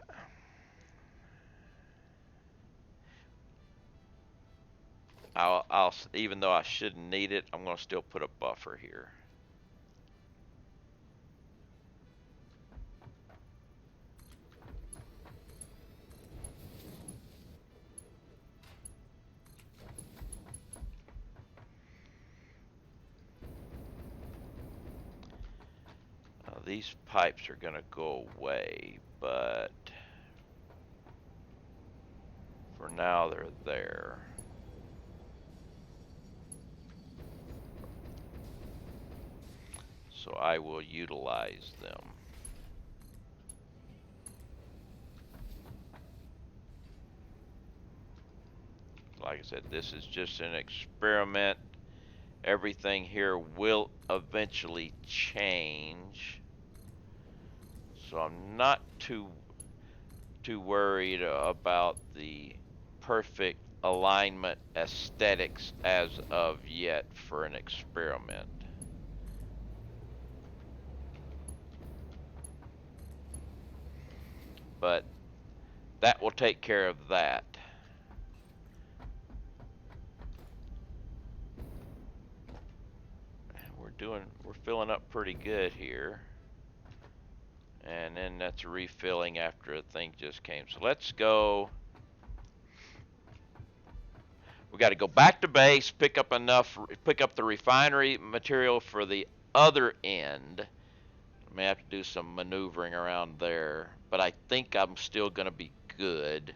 Speaker 1: I'll even though I shouldn't need it, I'm going to still put a buffer here. Now, these pipes are going to go away, but for now they're there. So I will utilize them. Like I said, this is just an experiment. Everything here will eventually change. So I'm not too worried about the perfect alignment aesthetics as of yet for an experiment. But that will take care of that. We're filling up pretty good here. And then that's refilling after a thing just came. So let's go. We got to go back to base, pick up the refinery material for the other end. I may have to do some maneuvering around there, but I think I'm still going to be good.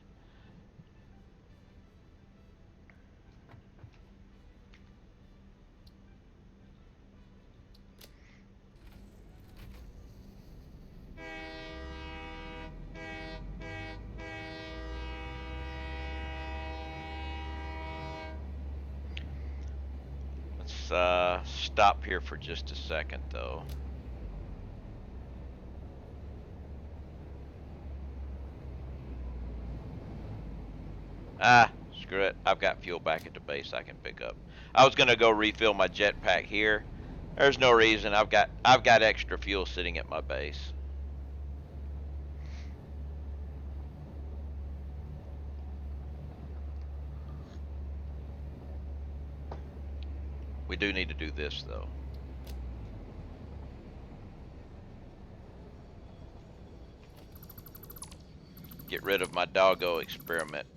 Speaker 1: Let's stop here for just a second, though. Screw it. I've got fuel back at the base I can pick up. I was gonna go refill my jetpack here. There's no reason. I've got extra fuel sitting at my base. We do need to do this though. get rid of my doggo experiment.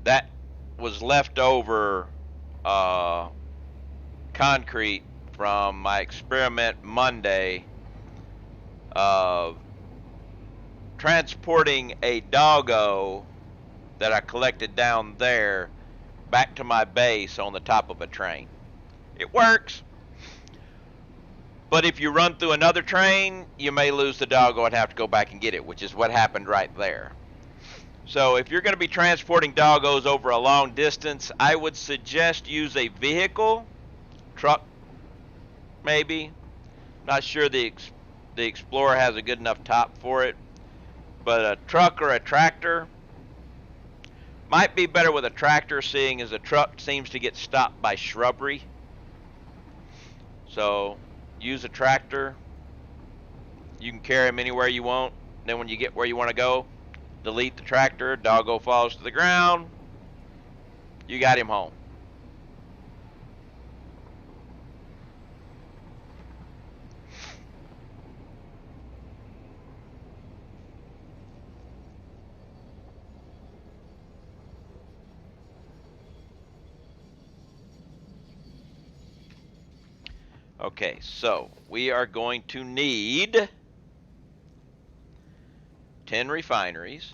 Speaker 1: That was leftover concrete from my experiment Monday of transporting a doggo that I collected down there back to my base on the top of a train. It works, but if you run through another train, you may lose the doggo and have to go back and get it, which is what happened right there. So if you're going to be transporting doggos over a long distance, I would suggest use a vehicle, truck maybe. Not sure the Explorer has a good enough top for it, but a truck or a tractor might be better with a tractor, seeing as a truck seems to get stopped by shrubbery. So use a tractor. You can carry them anywhere you want. Then when you get where you want to go, delete the tractor, doggo falls to the ground, you got him home. Okay, so we are going to need 10 refineries,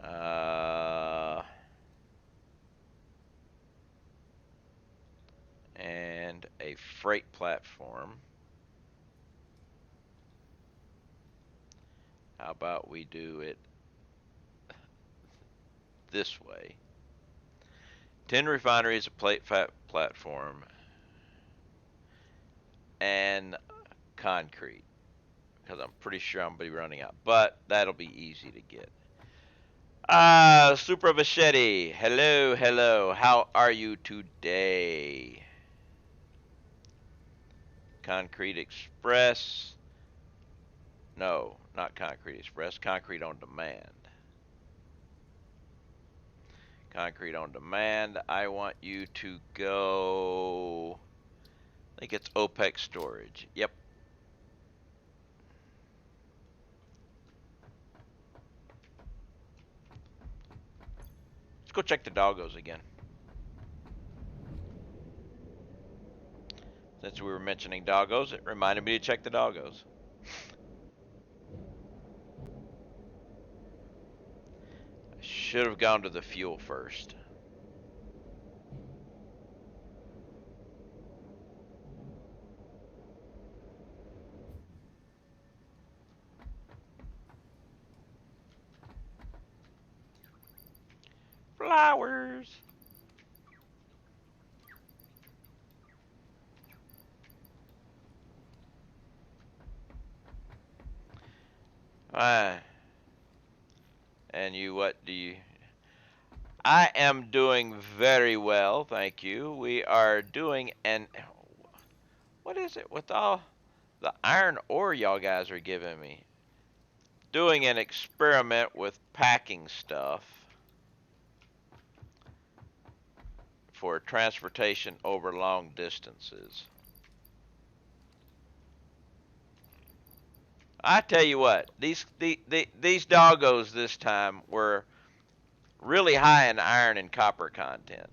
Speaker 1: and a freight platform. How about we do it this way? 10 refineries, a plate platform, and concrete, because I'm pretty sure I'm going to be running out, but that'll be easy to get. Super Machete, hello, hello, how are you today? Concrete Express, no, not Concrete Express, Concrete on Demand. Concrete on Demand, I want you to go, I think it's OPEX storage, yep. Let's go check the doggos again. Since we were mentioning doggos, it reminded me to check the doggos. I should have gone to the fuel first. Flowers. And you, what do you? I am doing very well, thank you. We are doing an, what is it with all the iron ore y'all guys are giving me? Doing an experiment with packing stuff for transportation over long distances. I tell you what, these doggos this time were really high in iron and copper content.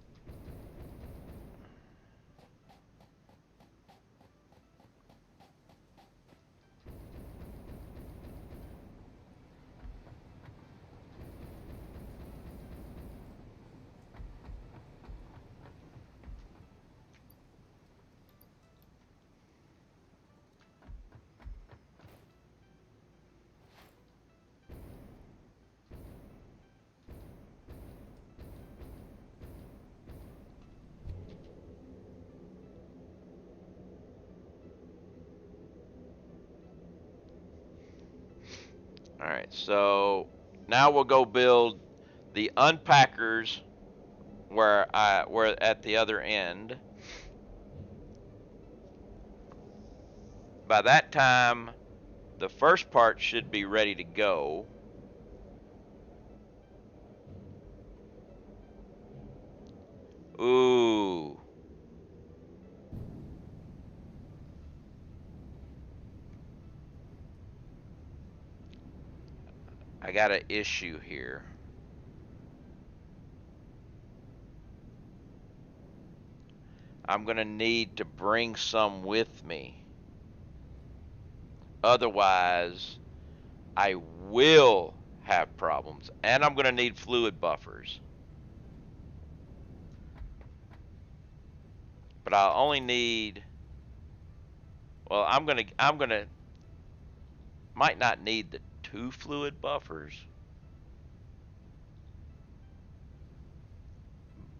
Speaker 1: All right, so now we'll go build the unpackers where we're at the other end. By that time, the first part should be ready to go. Ooh. I got an issue here. I'm going to need to bring some with me. Otherwise, I will have problems. And I'm going to need fluid buffers. But I'll only need, well, might not need the 2 fluid buffers.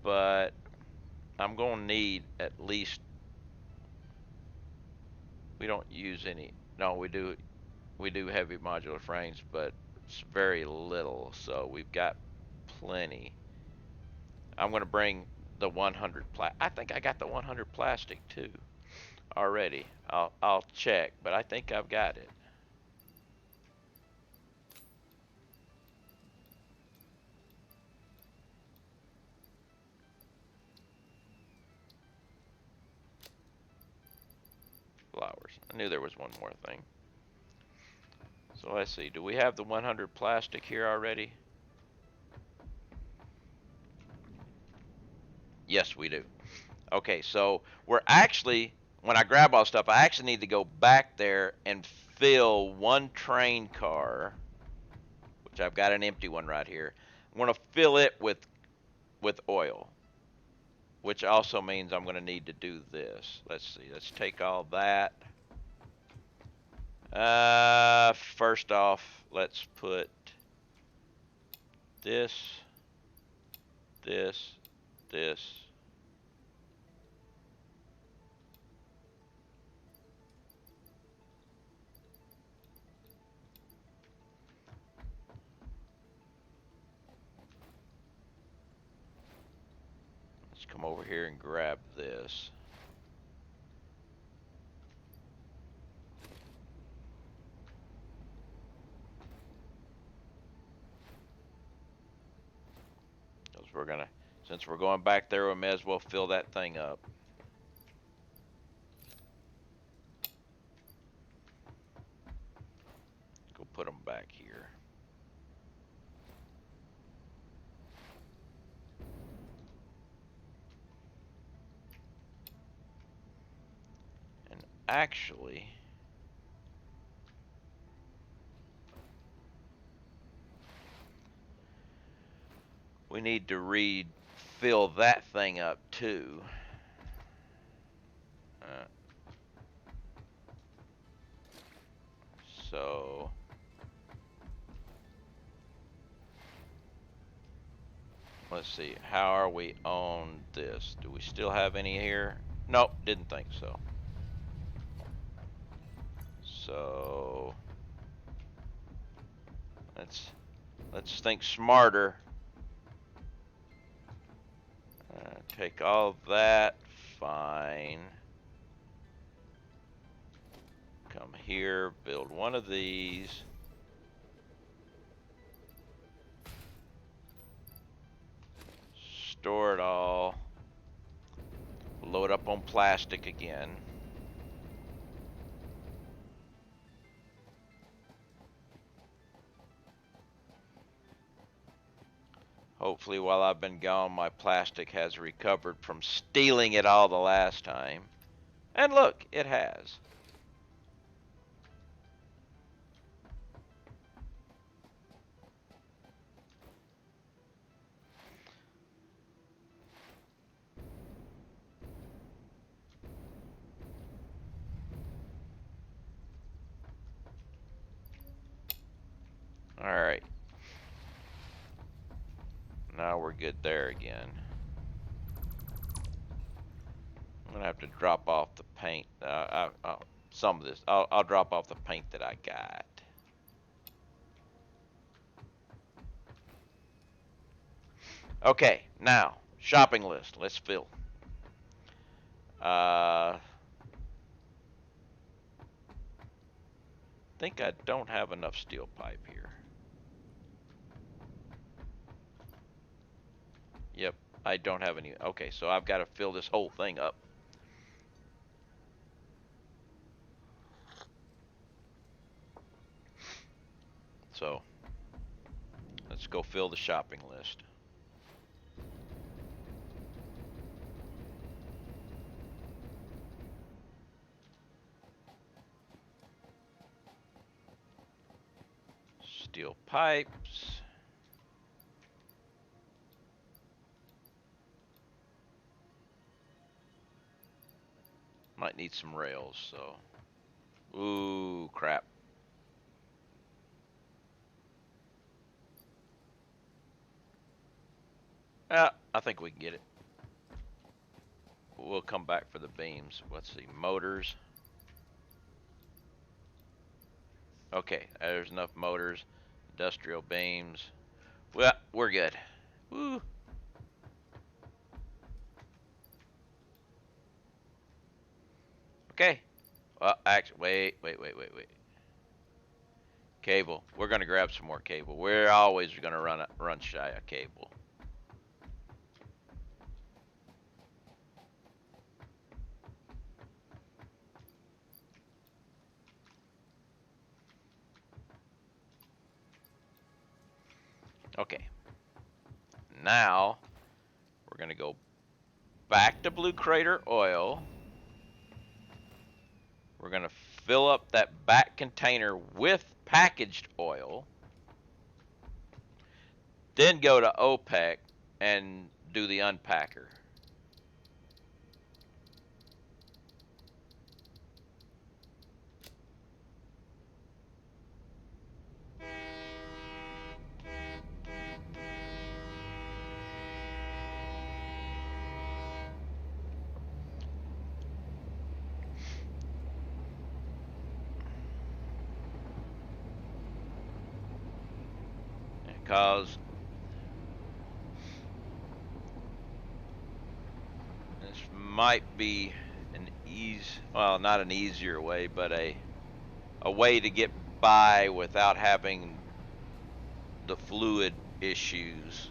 Speaker 1: But I'm going to need at least, we don't use any, no, we do heavy modular frames, but it's very little, so we've got plenty. I'm going to bring the 100 I think I got the 100 plastic too already. I'll check, but I think I've got it. Flowers. I knew there was one more thing. So let's see. Do we have the 100 plastic here already? Yes, we do. Okay, so we're actually, when I grab all stuff, I actually need to go back there and fill one train car, which I've got an empty one right here. I'm going to fill it with oil, which also means I'm going to need to do this. Let's see. Let's take all that. First off, let's put this, this, this. Let's come over here and grab this. Because we're gonna, since we're going back there, we may as well fill that thing up. Go put them back here. And actually, we need to refill that thing up too. So let's see, how are we on this? Do we still have any here? Nope, didn't think so. So let's think smarter. Take all of that, fine. Come here, build one of these. Store it all. Load up on plastic again. Hopefully while I've been gone, my plastic has recovered from stealing it all the last time. And look, it has. Alright. Now we're good there again. I'm gonna have to drop off the paint. Some of this. I'll drop off the paint that I got. Okay, now shopping list. Let's fill. I think I don't have enough steel pipe here. Yep, I don't have any. Okay, so I've got to fill this whole thing up. So let's go fill the shopping list. Steel pipes. Might need some rails, so. Ooh, crap. I think we can get it. We'll come back for the beams. Let's see, motors. Okay, there's enough motors. Industrial beams. Well, we're good. Woo. Okay. Well, actually, wait. Cable. We're gonna grab some more cable. We're always gonna run shy of cable. Okay. Now we're gonna go back to Blue Crater Oil. We're gonna fill up that back container with packaged oil. Then go to OPEC and do the unpacker. Because this might be well, not an easier way, but a way to get by without having the fluid issues.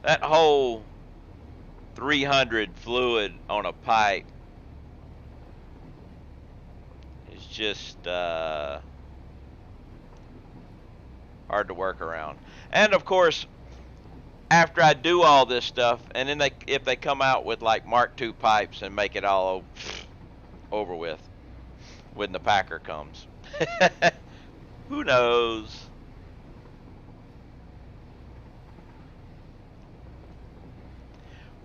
Speaker 1: That whole 300 fluid on a pipe is just hard to work around. And of course, after I do all this stuff, and then if they come out with like Mark II pipes and make it all over with when the packer comes, who knows?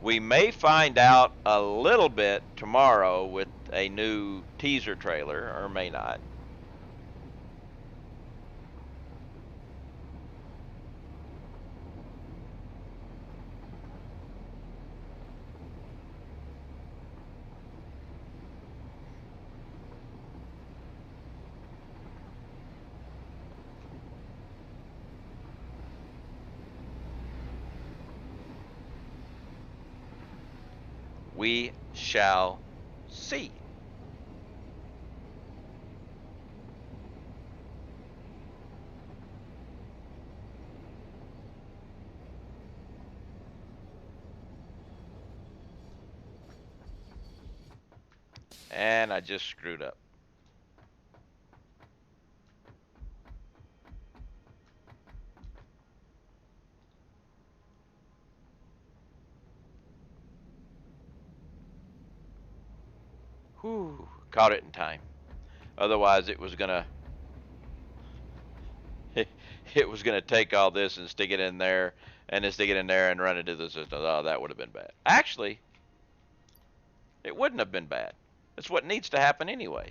Speaker 1: We may find out a little bit tomorrow with a new teaser trailer, or may not. We shall see. And I just screwed up. Whew, caught it in time. Otherwise, it was gonna it was gonna take all this and stick it in there, and then stick it in there and run into the system. Oh, that would have been bad. Actually, it wouldn't have been bad. That's what needs to happen anyway.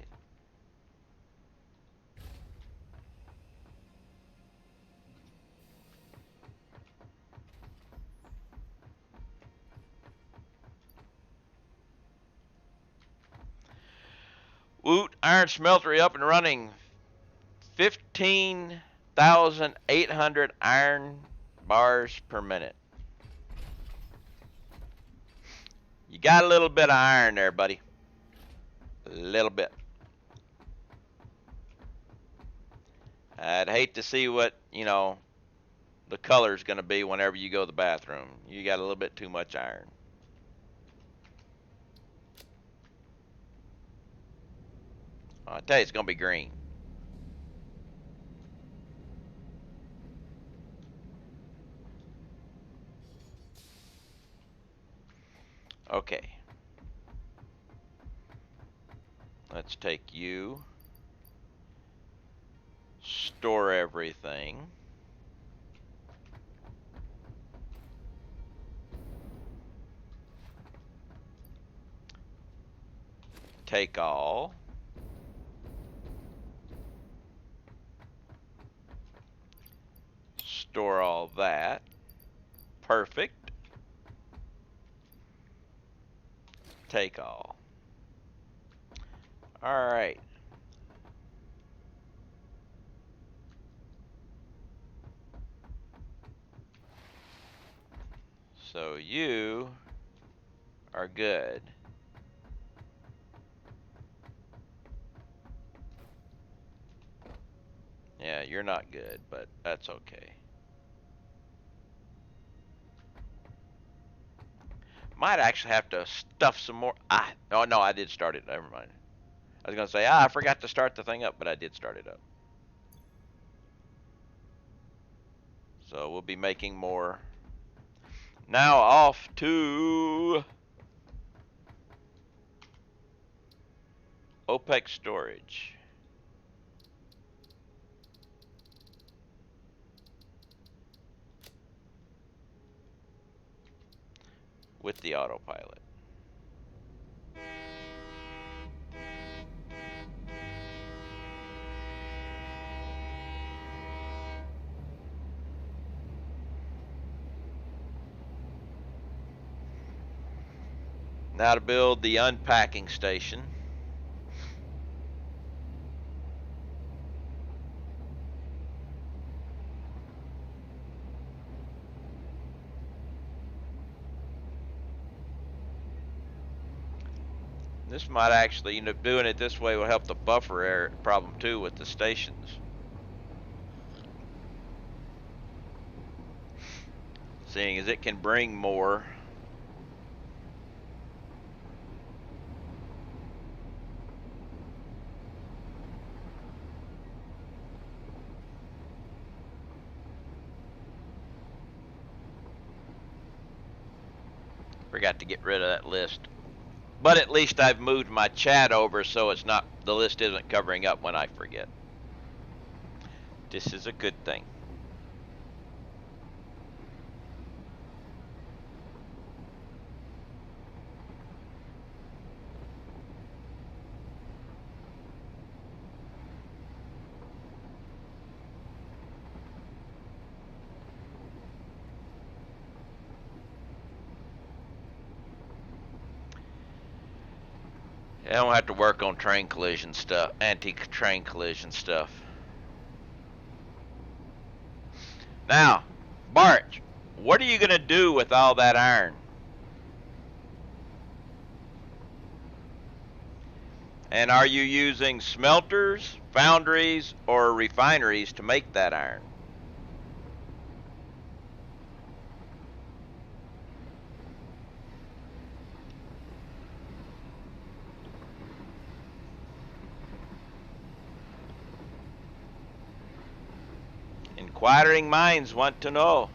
Speaker 1: Woot, iron smeltery up and running. 15,800 iron bars per minute. You got a little bit of iron there, buddy. A little bit. I'd hate to see what, the color is going to be whenever you go to the bathroom. You got a little bit too much iron. I tell you, it's going to be green. Okay. Let's take you. Store everything. Take all. Store all that. Perfect. Take all. All right. So you are good. Yeah, you're not good, but that's okay. Might actually have to stuff some more. Oh no, I did start it. Never mind. I was gonna say, I forgot to start the thing up, but I did start it up. So we'll be making more. Now off to OPEX storage. With the autopilot. Now to build the unpacking station. This might actually, doing it this way will help the buffer area problem too with the stations. Seeing as it can bring more. Forgot to get rid of that list. But at least I've moved my chat over so it's not, the list isn't covering up when I forget. This is a good thing. I don't have to work on train collision stuff, anti-train collision stuff. Now, Bart, what are you going to do with all that iron? And are you using smelters, foundries, or refineries to make that iron? Inquiring minds want to know.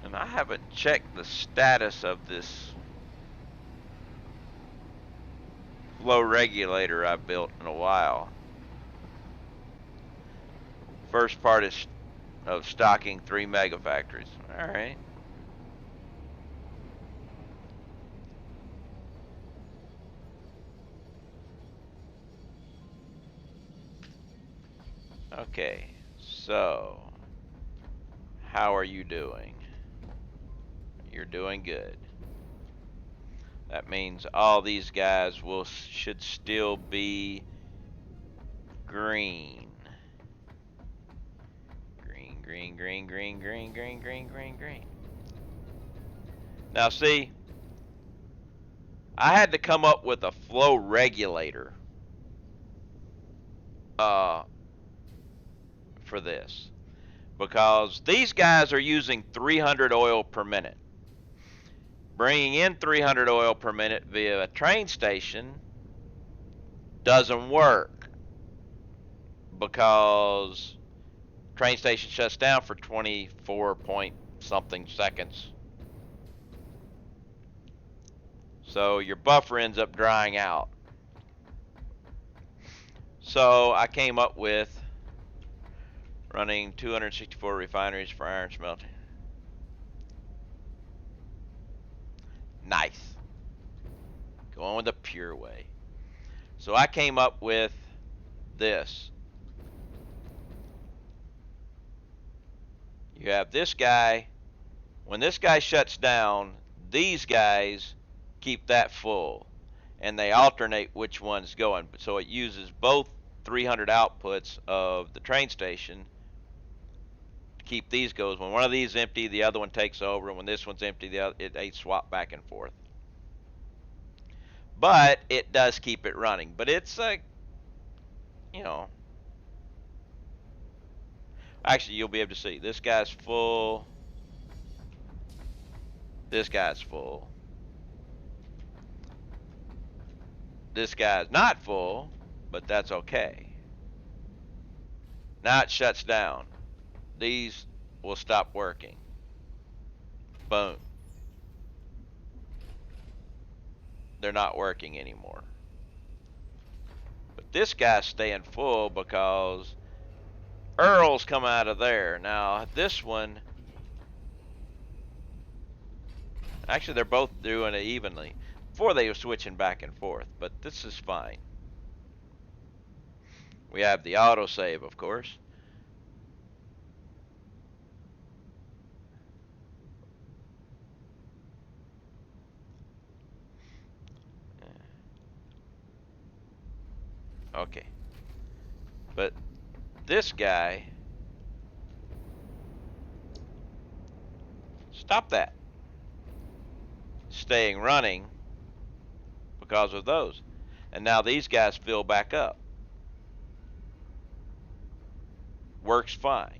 Speaker 1: And I haven't checked the status of this flow regulator I built in a while. First part is of stocking 3 megafactories. All right. Okay, so how are you doing? You're doing good. That means all these guys should still be green. Green, green, green, green, green, green, green, green, green. Now see, I had to come up with a flow regulator for this, because these guys are using 300 oil per minute. Bringing in 300 oil per minute via a train station doesn't work, because train station shuts down for 24 point something seconds. So your buffer ends up drying out. So I came up with running 264 refineries for iron smelting. Nice. Going with the pure way. So I came up with this. You have this guy. When this guy shuts down, these guys keep that full, and they alternate which one's going. So it uses both 300 outputs of the train station to keep these goes. When one of these is empty, the other one takes over, and when this one's empty, they swap back and forth. But it does keep it running. But it's you know, actually you'll be able to see this guy's full. This guy's full. This guy's not full, but that's okay. Now it shuts down. These will stop working. Boom. They're not working anymore. But this guy's staying full because Earl's come out of there. Now this one, actually they're both doing it evenly. Before they were switching back and forth, but this is fine. We have the autosave, of course. Okay. But this guy, stop that. Staying running because of those. And now these guys fill back up. Works fine.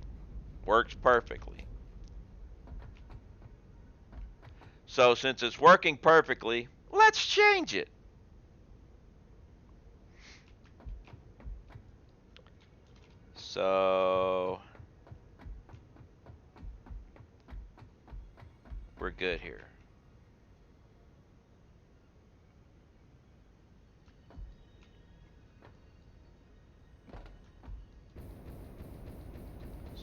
Speaker 1: Works perfectly. So since it's working perfectly, let's change it. So we're good here.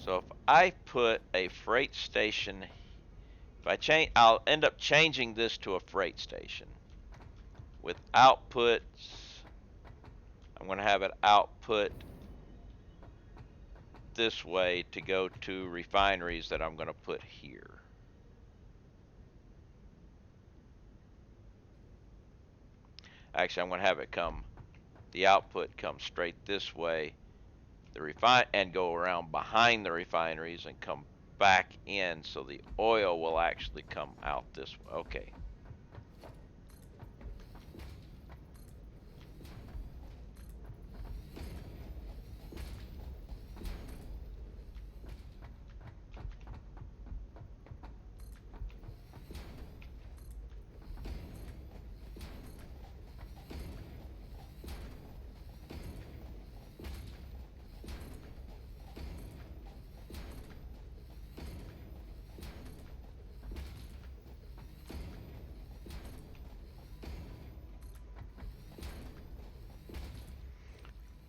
Speaker 1: So if I put a freight station, if I change, I'll end up changing this to a freight station with outputs. I'm going to have it output this way to go to refineries that I'm going to put here. Actually, I'm going to have it come, the output come straight this way, and go around behind the refineries and come back in, so the oil will actually come out this way. Okay.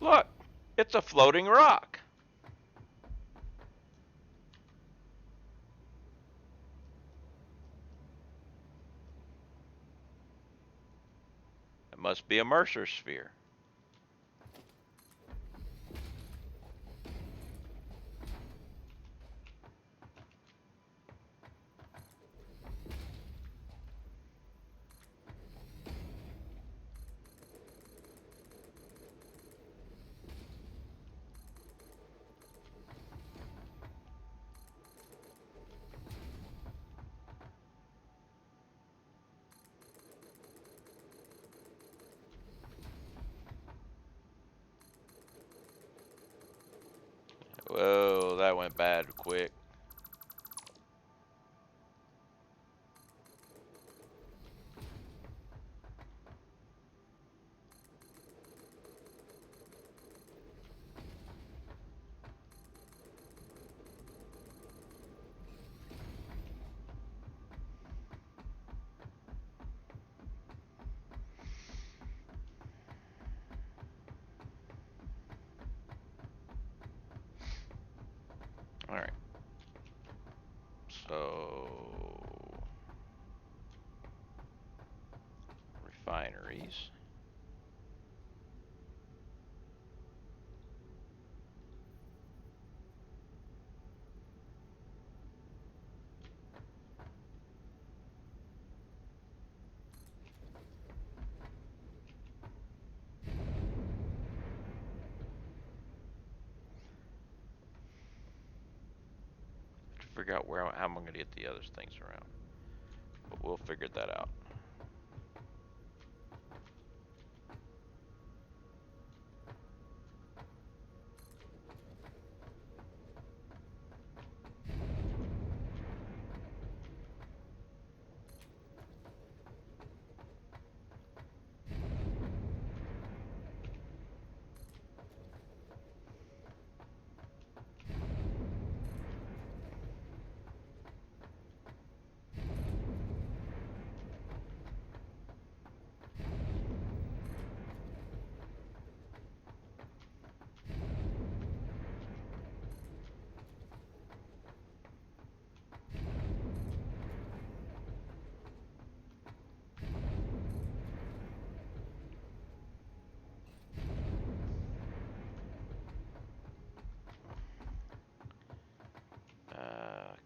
Speaker 1: Look, it's a floating rock. It must be a Mercer sphere. went bad quick. All right. So refineries. Figure out how I'm gonna get the other things around, but we'll figure that out.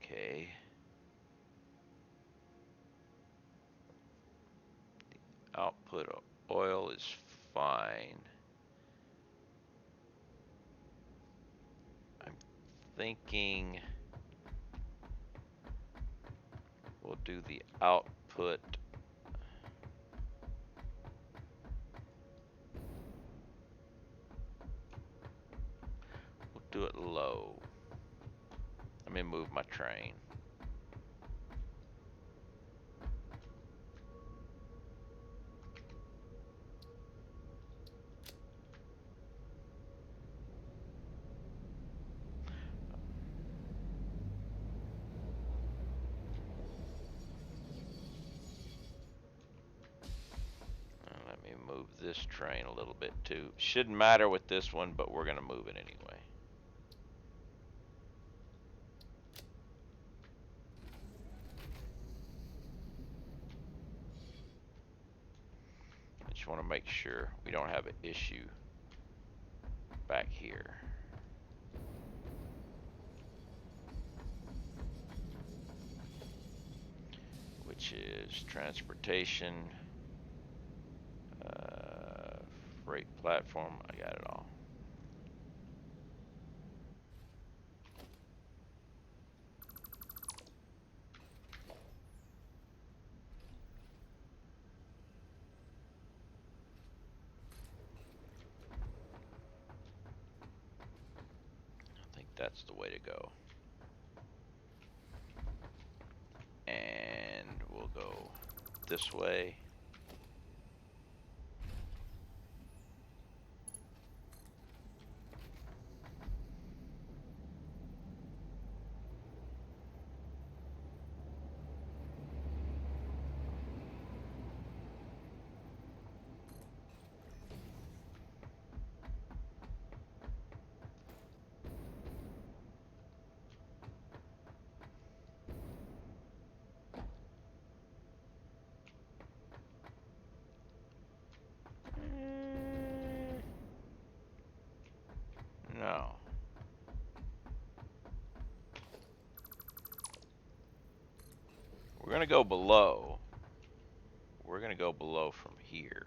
Speaker 1: Okay. Output of oil is fine. I'm thinking we'll do the output. We'll do it low. Let me move my train. Let me move this train a little bit too. Shouldn't matter with this one, but we're gonna move it anyway. I just want to make sure we don't have an issue back here. Which is transportation, freight platform. I got it all. I think that's the way to go. And we'll go this way. No. We're gonna go below. We're gonna go below from here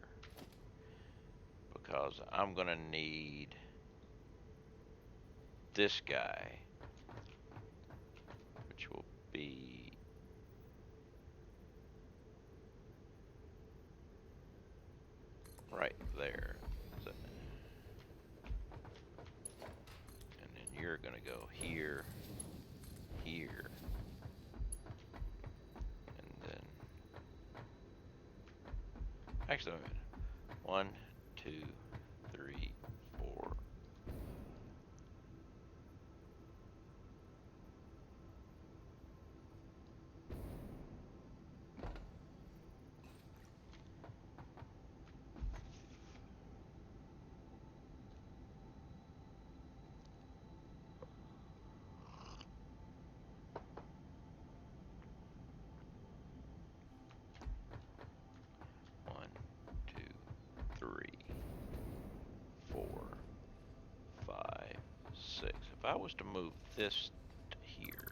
Speaker 1: because I'm gonna need this guy, which will be right there. And then you're we're going to go here, here, and then, actually, wait a minute. 1, 2, 3, 4. One, two, 3, 4, 5, 6. If I was to move this to here,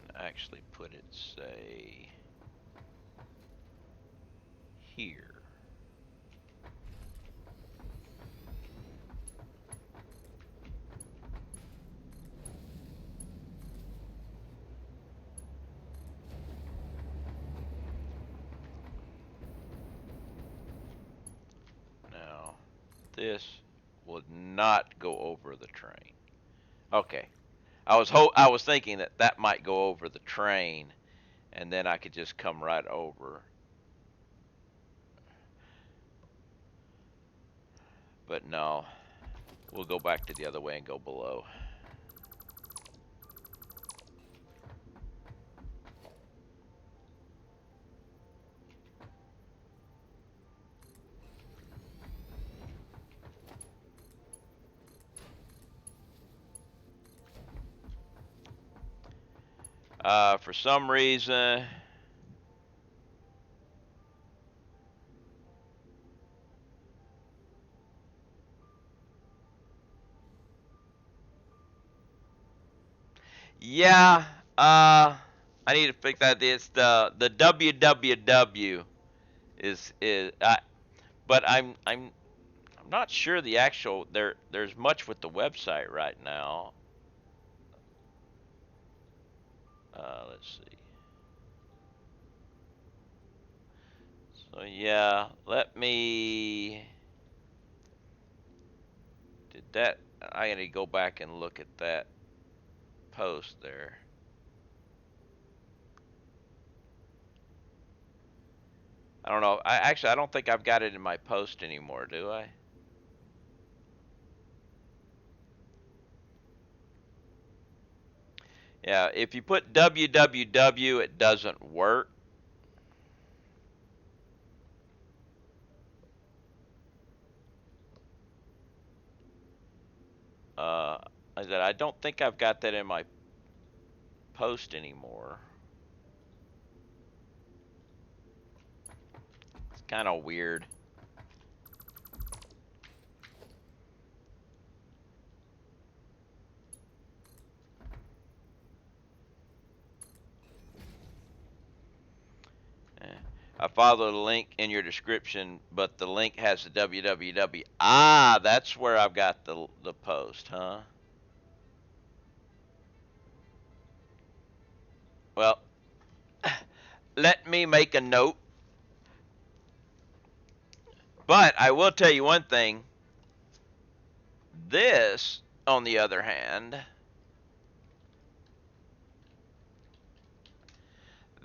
Speaker 1: and actually put it, say, here. Now, this would not go over the train. Okay. I was thinking that that might go over the train, and then I could just come right over. But no, we'll go back to the other way and go below. For some reason, yeah, I need to fix that. It's the www but I'm not sure the actual there's much with the website right now. Let's see. So yeah, let me. Did that? I gotta go back and look at that post there. I don't know. I don't think I've got it in my post anymore, do I? Yeah, if you put www, it doesn't work. Uh, I don't think I've got that in my post anymore. It's kind of weird. I follow the link in your description, but the link has the www. Ah, that's where I've got the post, huh? Well, let me make a note. But I will tell you one thing. This, on the other hand,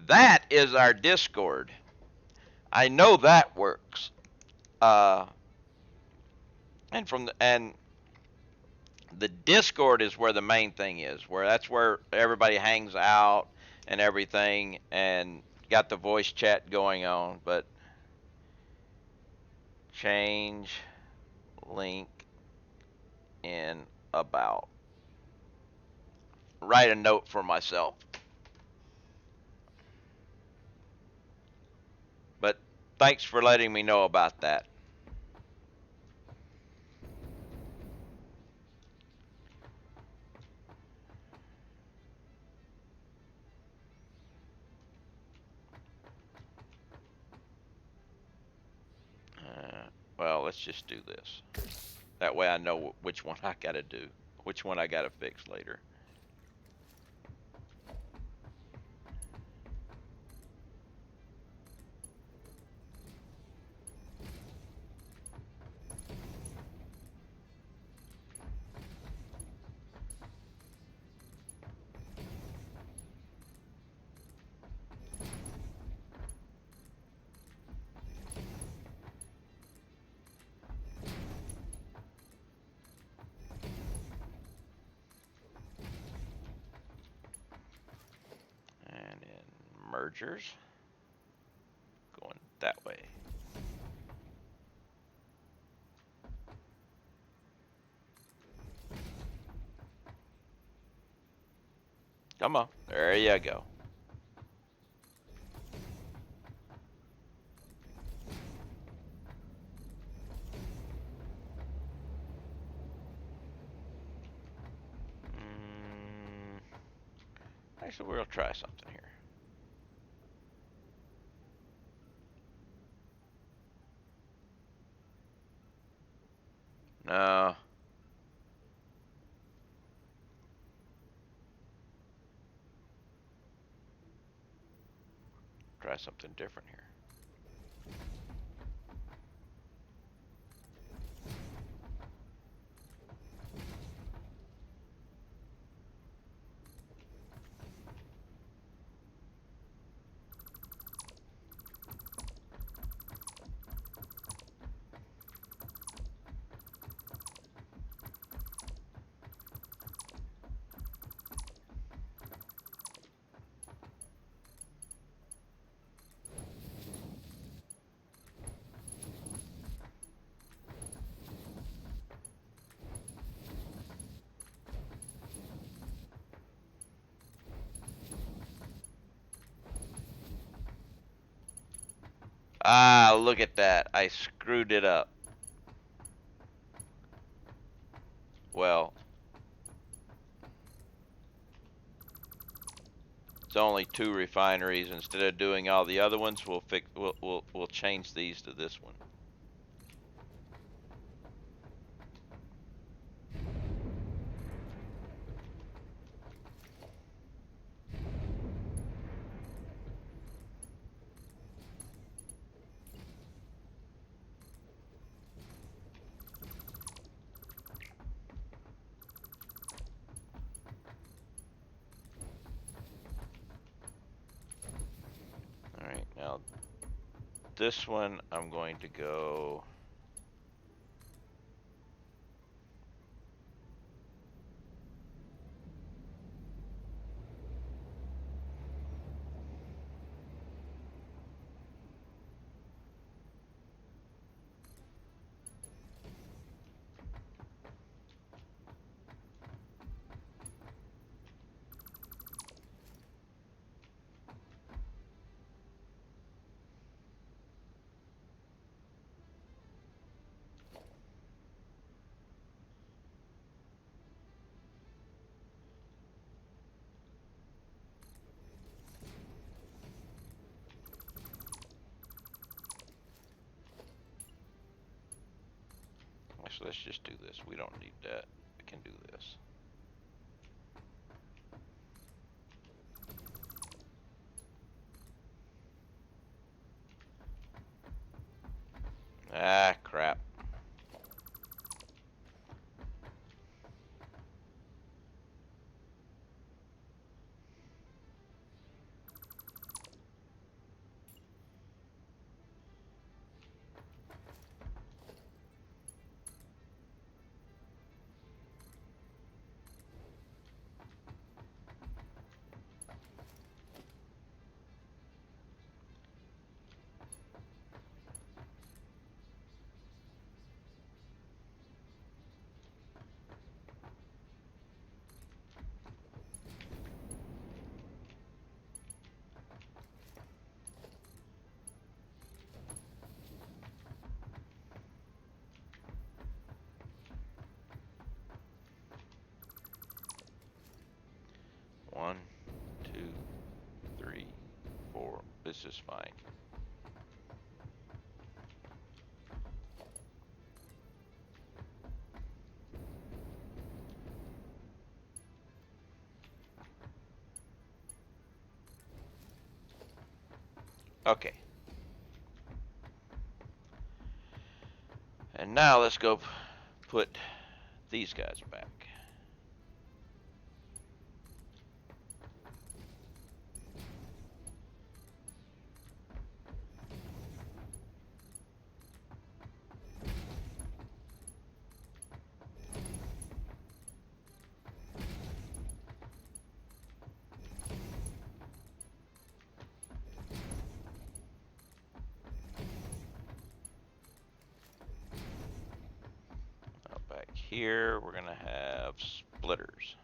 Speaker 1: that is our Discord. I know that works. Uh, and the Discord is where the main thing is, where that's where everybody hangs out and everything, and got the voice chat going on. But change link in about. Write a note for myself. But thanks for letting me know about that. Well, let's just do this. That way I know which one I gotta do, which one I gotta fix later. mergers. Going that way. Come on, there you go. Actually, we'll try something here. No. Try something different here. Ah, look at that. I screwed it up. Well, it's only 2 refineries. Instead of doing all the other ones, we'll change these to this one. Alright, now this one I'm going to go. Actually, let's just do this. We don't need that. We can do this. Ah, crap. One, two, three, four. This is fine. Okay. And now let's go put these guys back. here we're gonna have splitters.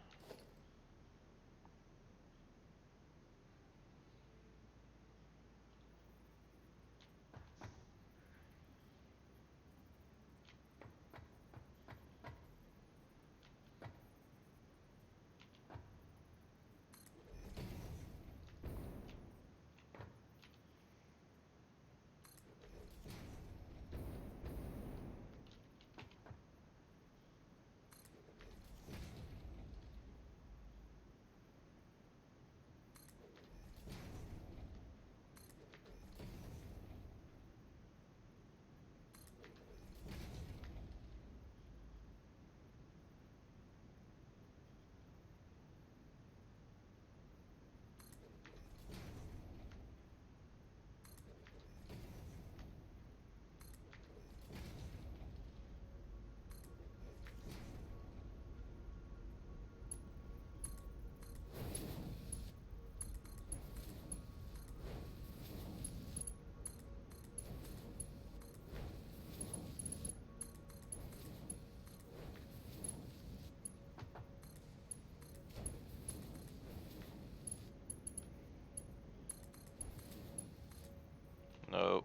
Speaker 1: Nope.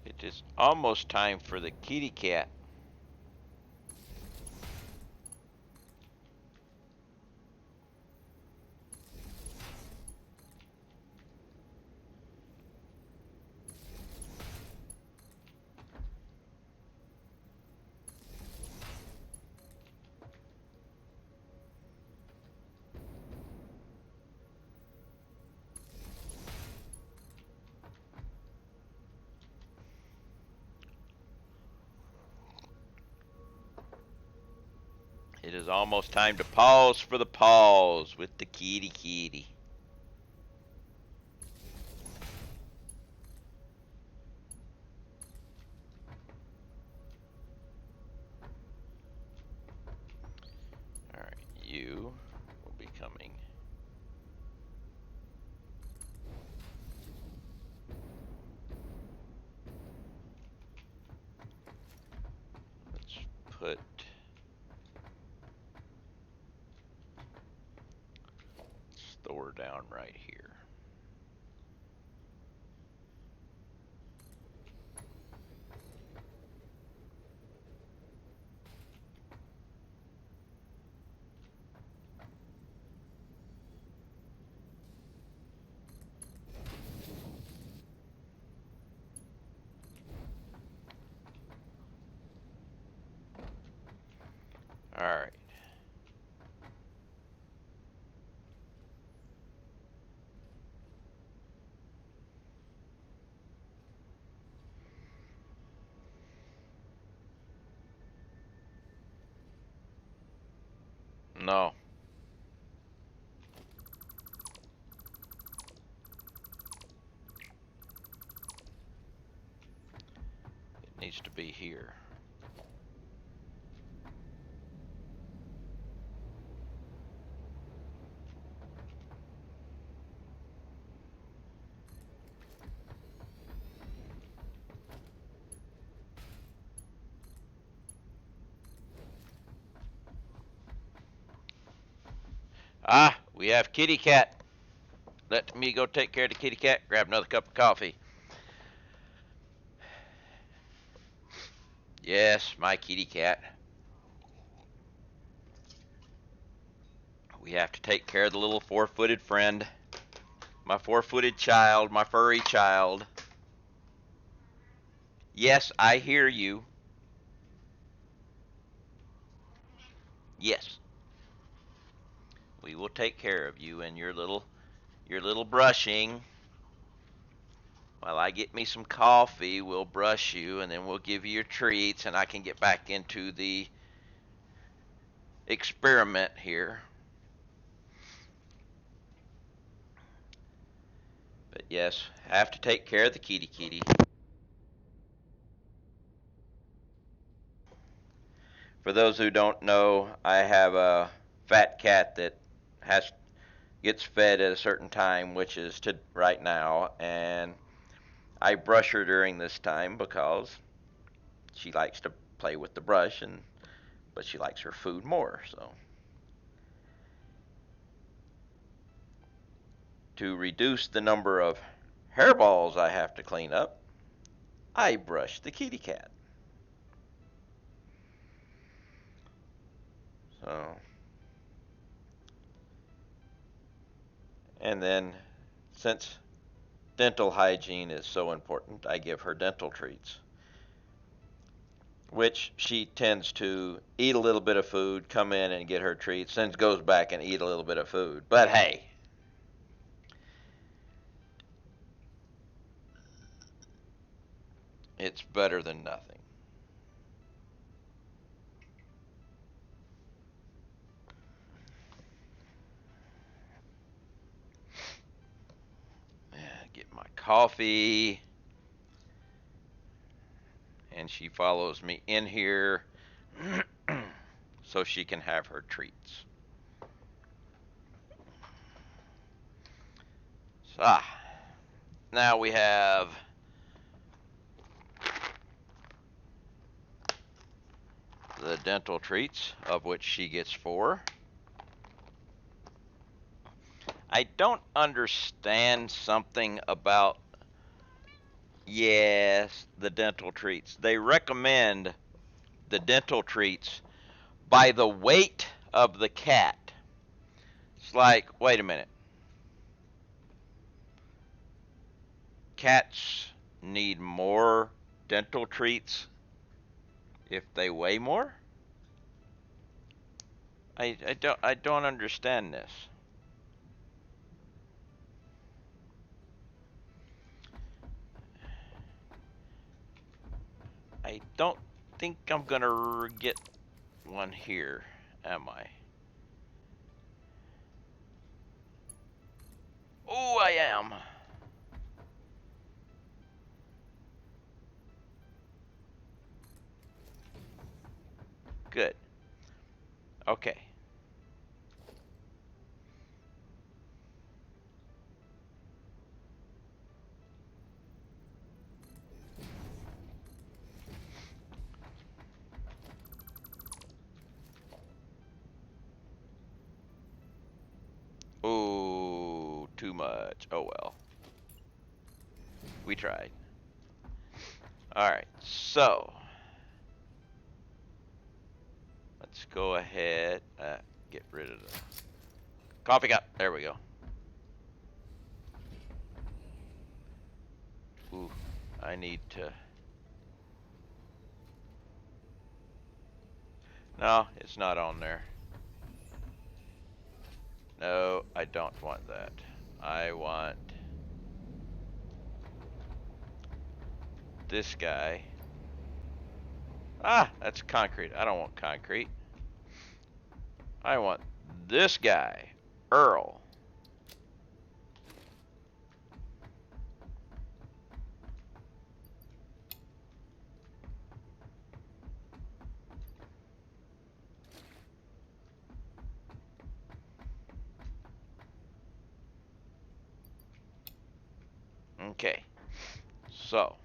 Speaker 1: It is almost time for the kitty cat. It is almost time to pause for the pause with the kitty. Alright, you will be coming. Let's put Thor down right here. Alright. No. It needs to be here. Ah, we have kitty cat. Let me go take care of the kitty cat. Grab another cup of coffee. Yes, my kitty cat. We have to take care of the little four-footed friend. My four-footed child, my furry child. Yes, I hear you. Yes. We will take care of you and your little brushing. While I get me some coffee, we'll brush you, and then we'll give you your treats, and I can get back into the experiment here. But yes, have to take care of the kitty. For those who don't know, I have a fat cat that gets fed at a certain time, which is to right now, and I brush her during this time because she likes to play with the brush, but she likes her food more. So to reduce the number of hairballs I have to clean up, I brush the kitty cat. So, and then since dental hygiene is so important, I give her dental treats, which she tends to eat a little bit of food, come in and get her treats, then goes back and eat a little bit of food. But hey, it's better than nothing. Get my coffee, and she follows me in here so she can have her treats. So, now we have the dental treats, of which she gets 4. I don't understand something about, yes, the dental treats. They recommend the dental treats by the weight of the cat. It's like, wait a minute. Cats need more dental treats if they weigh more? I don't understand this. I don't think I'm gonna get one here, am I? Oh, I am. Good. Okay. Oh, too much. Oh well. We tried. Alright, so let's go ahead. Get rid of the coffee cup. There we go. Ooh, I need to. No, it's not on there. No, I don't want that. I want this guy. Ah, that's concrete. I don't want concrete. I want this guy, Earl. Okay, so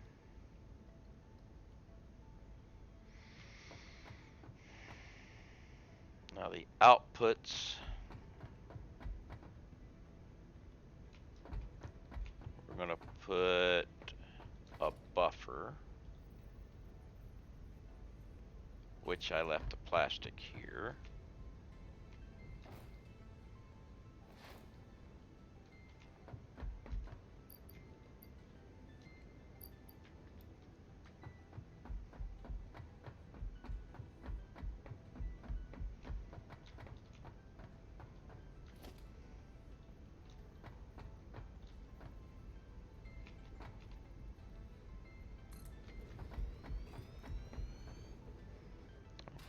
Speaker 1: now the outputs. We're gonna put a buffer, which I left the plastic here.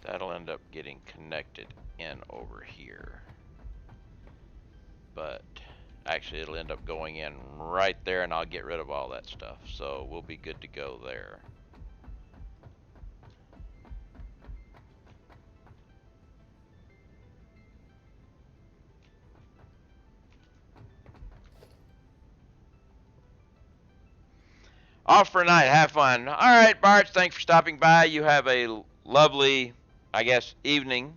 Speaker 1: That'll end up getting connected in over here. But actually it'll end up going in right there, and I'll get rid of all that stuff. So we'll be good to go there. Off for a night. Have fun. All right, Bart, thanks for stopping by. You have a lovely, I guess, evening.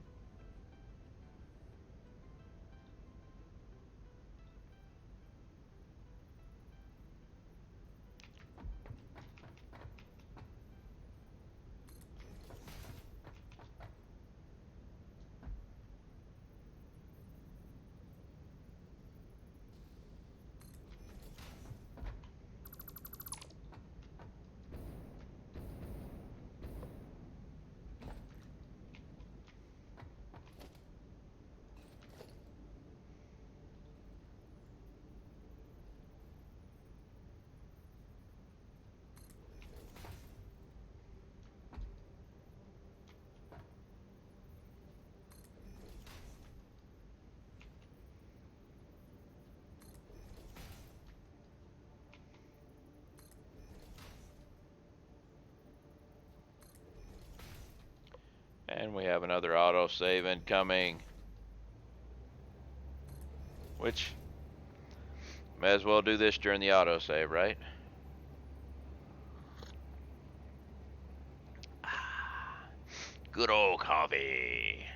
Speaker 1: And we have another autosave incoming. Which, may as well do this during the autosave, right? Good old coffee.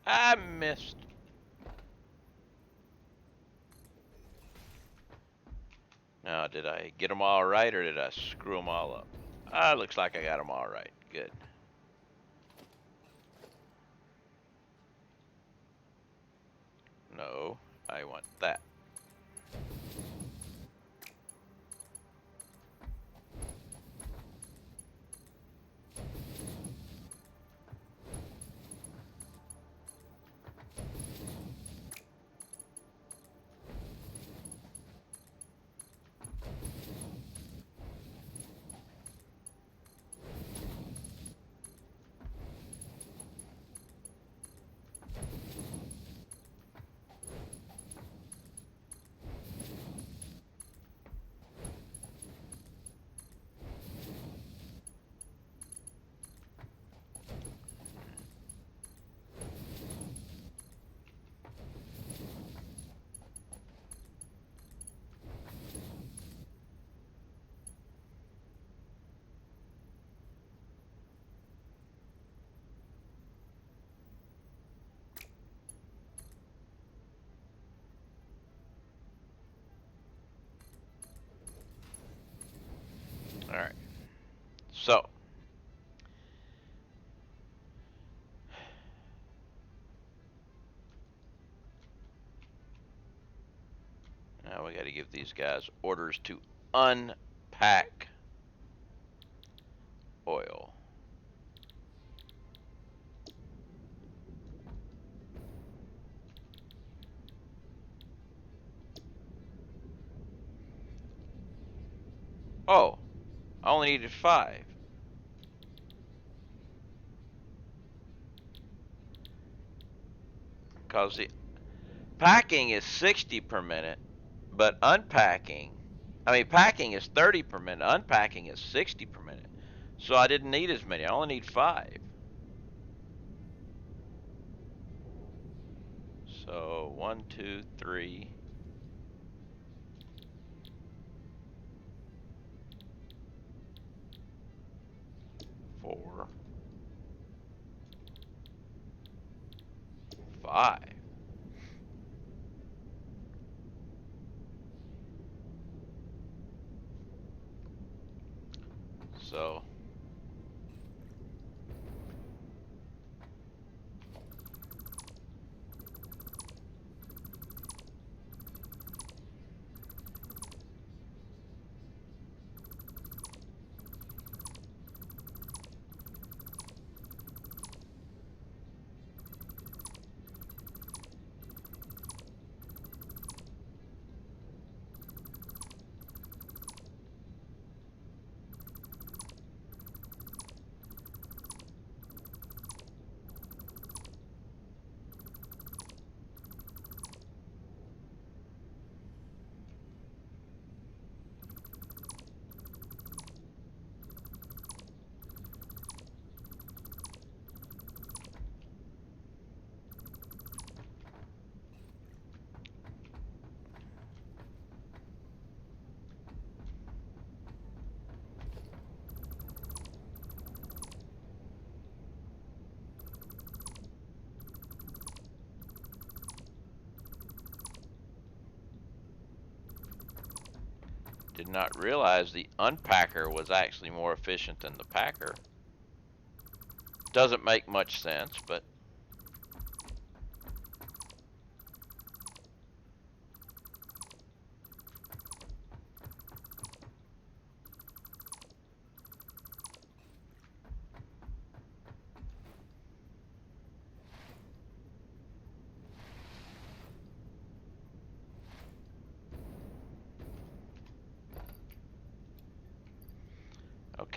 Speaker 1: I missed. Now, did I get them all right, or did I screw them all up? Looks like I got them all right. Good. No, I want that. All right. So, now we got to give these guys orders to unpack oil. Oh, I only needed 5. Because the packing is 60 per minute, but packing is 30 per minute, unpacking is 60 per minute. So I didn't need as many, I only need 5. So 1, 2, 3. 4, 5. So did not realize the unpacker was actually more efficient than the packer. Doesn't make much sense, but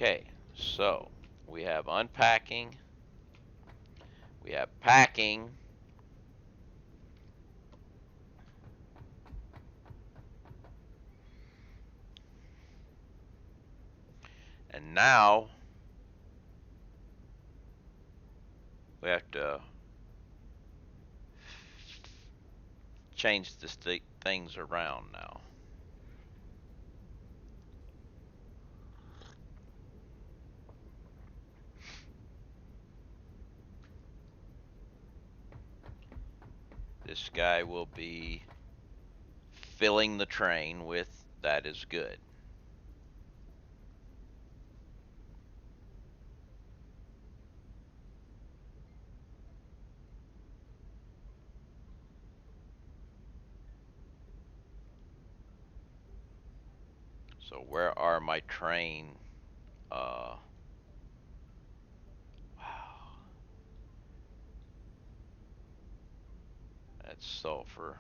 Speaker 1: okay. So we have unpacking, we have packing, and now we have to change the things around now. This guy will be filling the train with that is good. So where are my train? Wow. That's sulfur.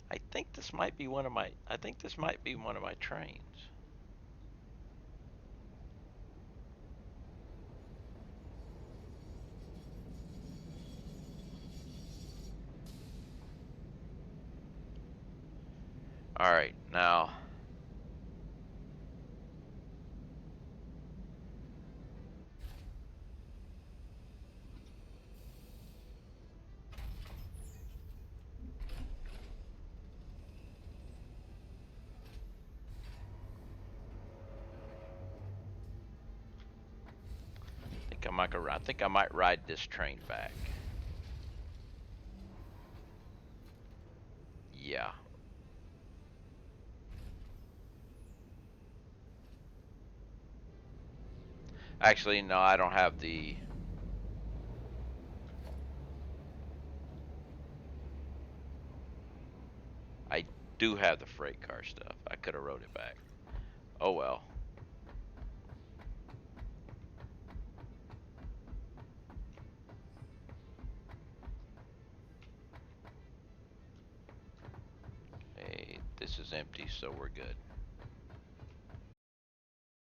Speaker 1: I think this might be one of my trains. All right, now I think I might ride this train back. Yeah. Actually, no, I don't have the. I do have the freight car stuff. I could have rode it back. Oh well. Hey, this is empty, so we're good.